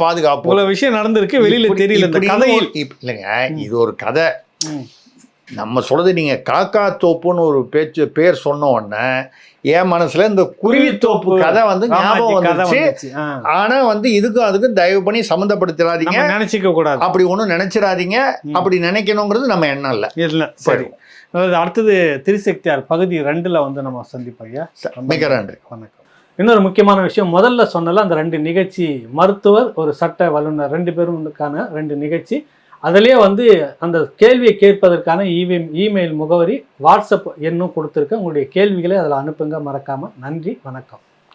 பாதுகாப்பு இவ்வளவு விஷயம் நடந்திருக்கு, வெளியில தெரியல இந்த கதையில். இல்லைங்க, இது ஒரு கதை. நம்ம சொல்றது நீங்க காக்கா தோப்புன்னு ஒரு பேர் சொன்ன உடனே என் மனசுல இந்த குருவித்தோப்பு கதை வந்து ஞாபகம் வந்துச்சு. ஆனா வந்து அதுக்கும் தயவு பண்ணி சம்மந்தப்படுத்திடாதீங்க, நினைச்சிக்க கூடாது, அப்படி ஒன்றும் நினைச்சிடாதீங்க. அப்படி நினைக்கணுங்கிறது நம்ம எண்ணம் இல்லை. இல்லை, சரி. அடுத்தது திரிசக்தியார் பகுதி 2ல வந்து நம்ம சந்திப்போம். மிக நன்றி, வணக்கம். இன்னொரு முக்கியமான விஷயம், முதல்ல சொன்னல அந்த 2 நிகழ்ச்சி, மருத்துவர் ஒரு சட்ட வல்லுநர் 2 பேருக்கான 2 நிகழ்ச்சி. அதிலேயே வந்து அந்த கேள்வியை கேட்பதற்கான இமெயில் முகவரி, வாட்ஸ்அப் எண்ணும் கொடுத்துருக்கேன். உங்களுடைய கேள்விகளை அதில் அனுப்புங்க மறக்காமல். நன்றி, வணக்கம்.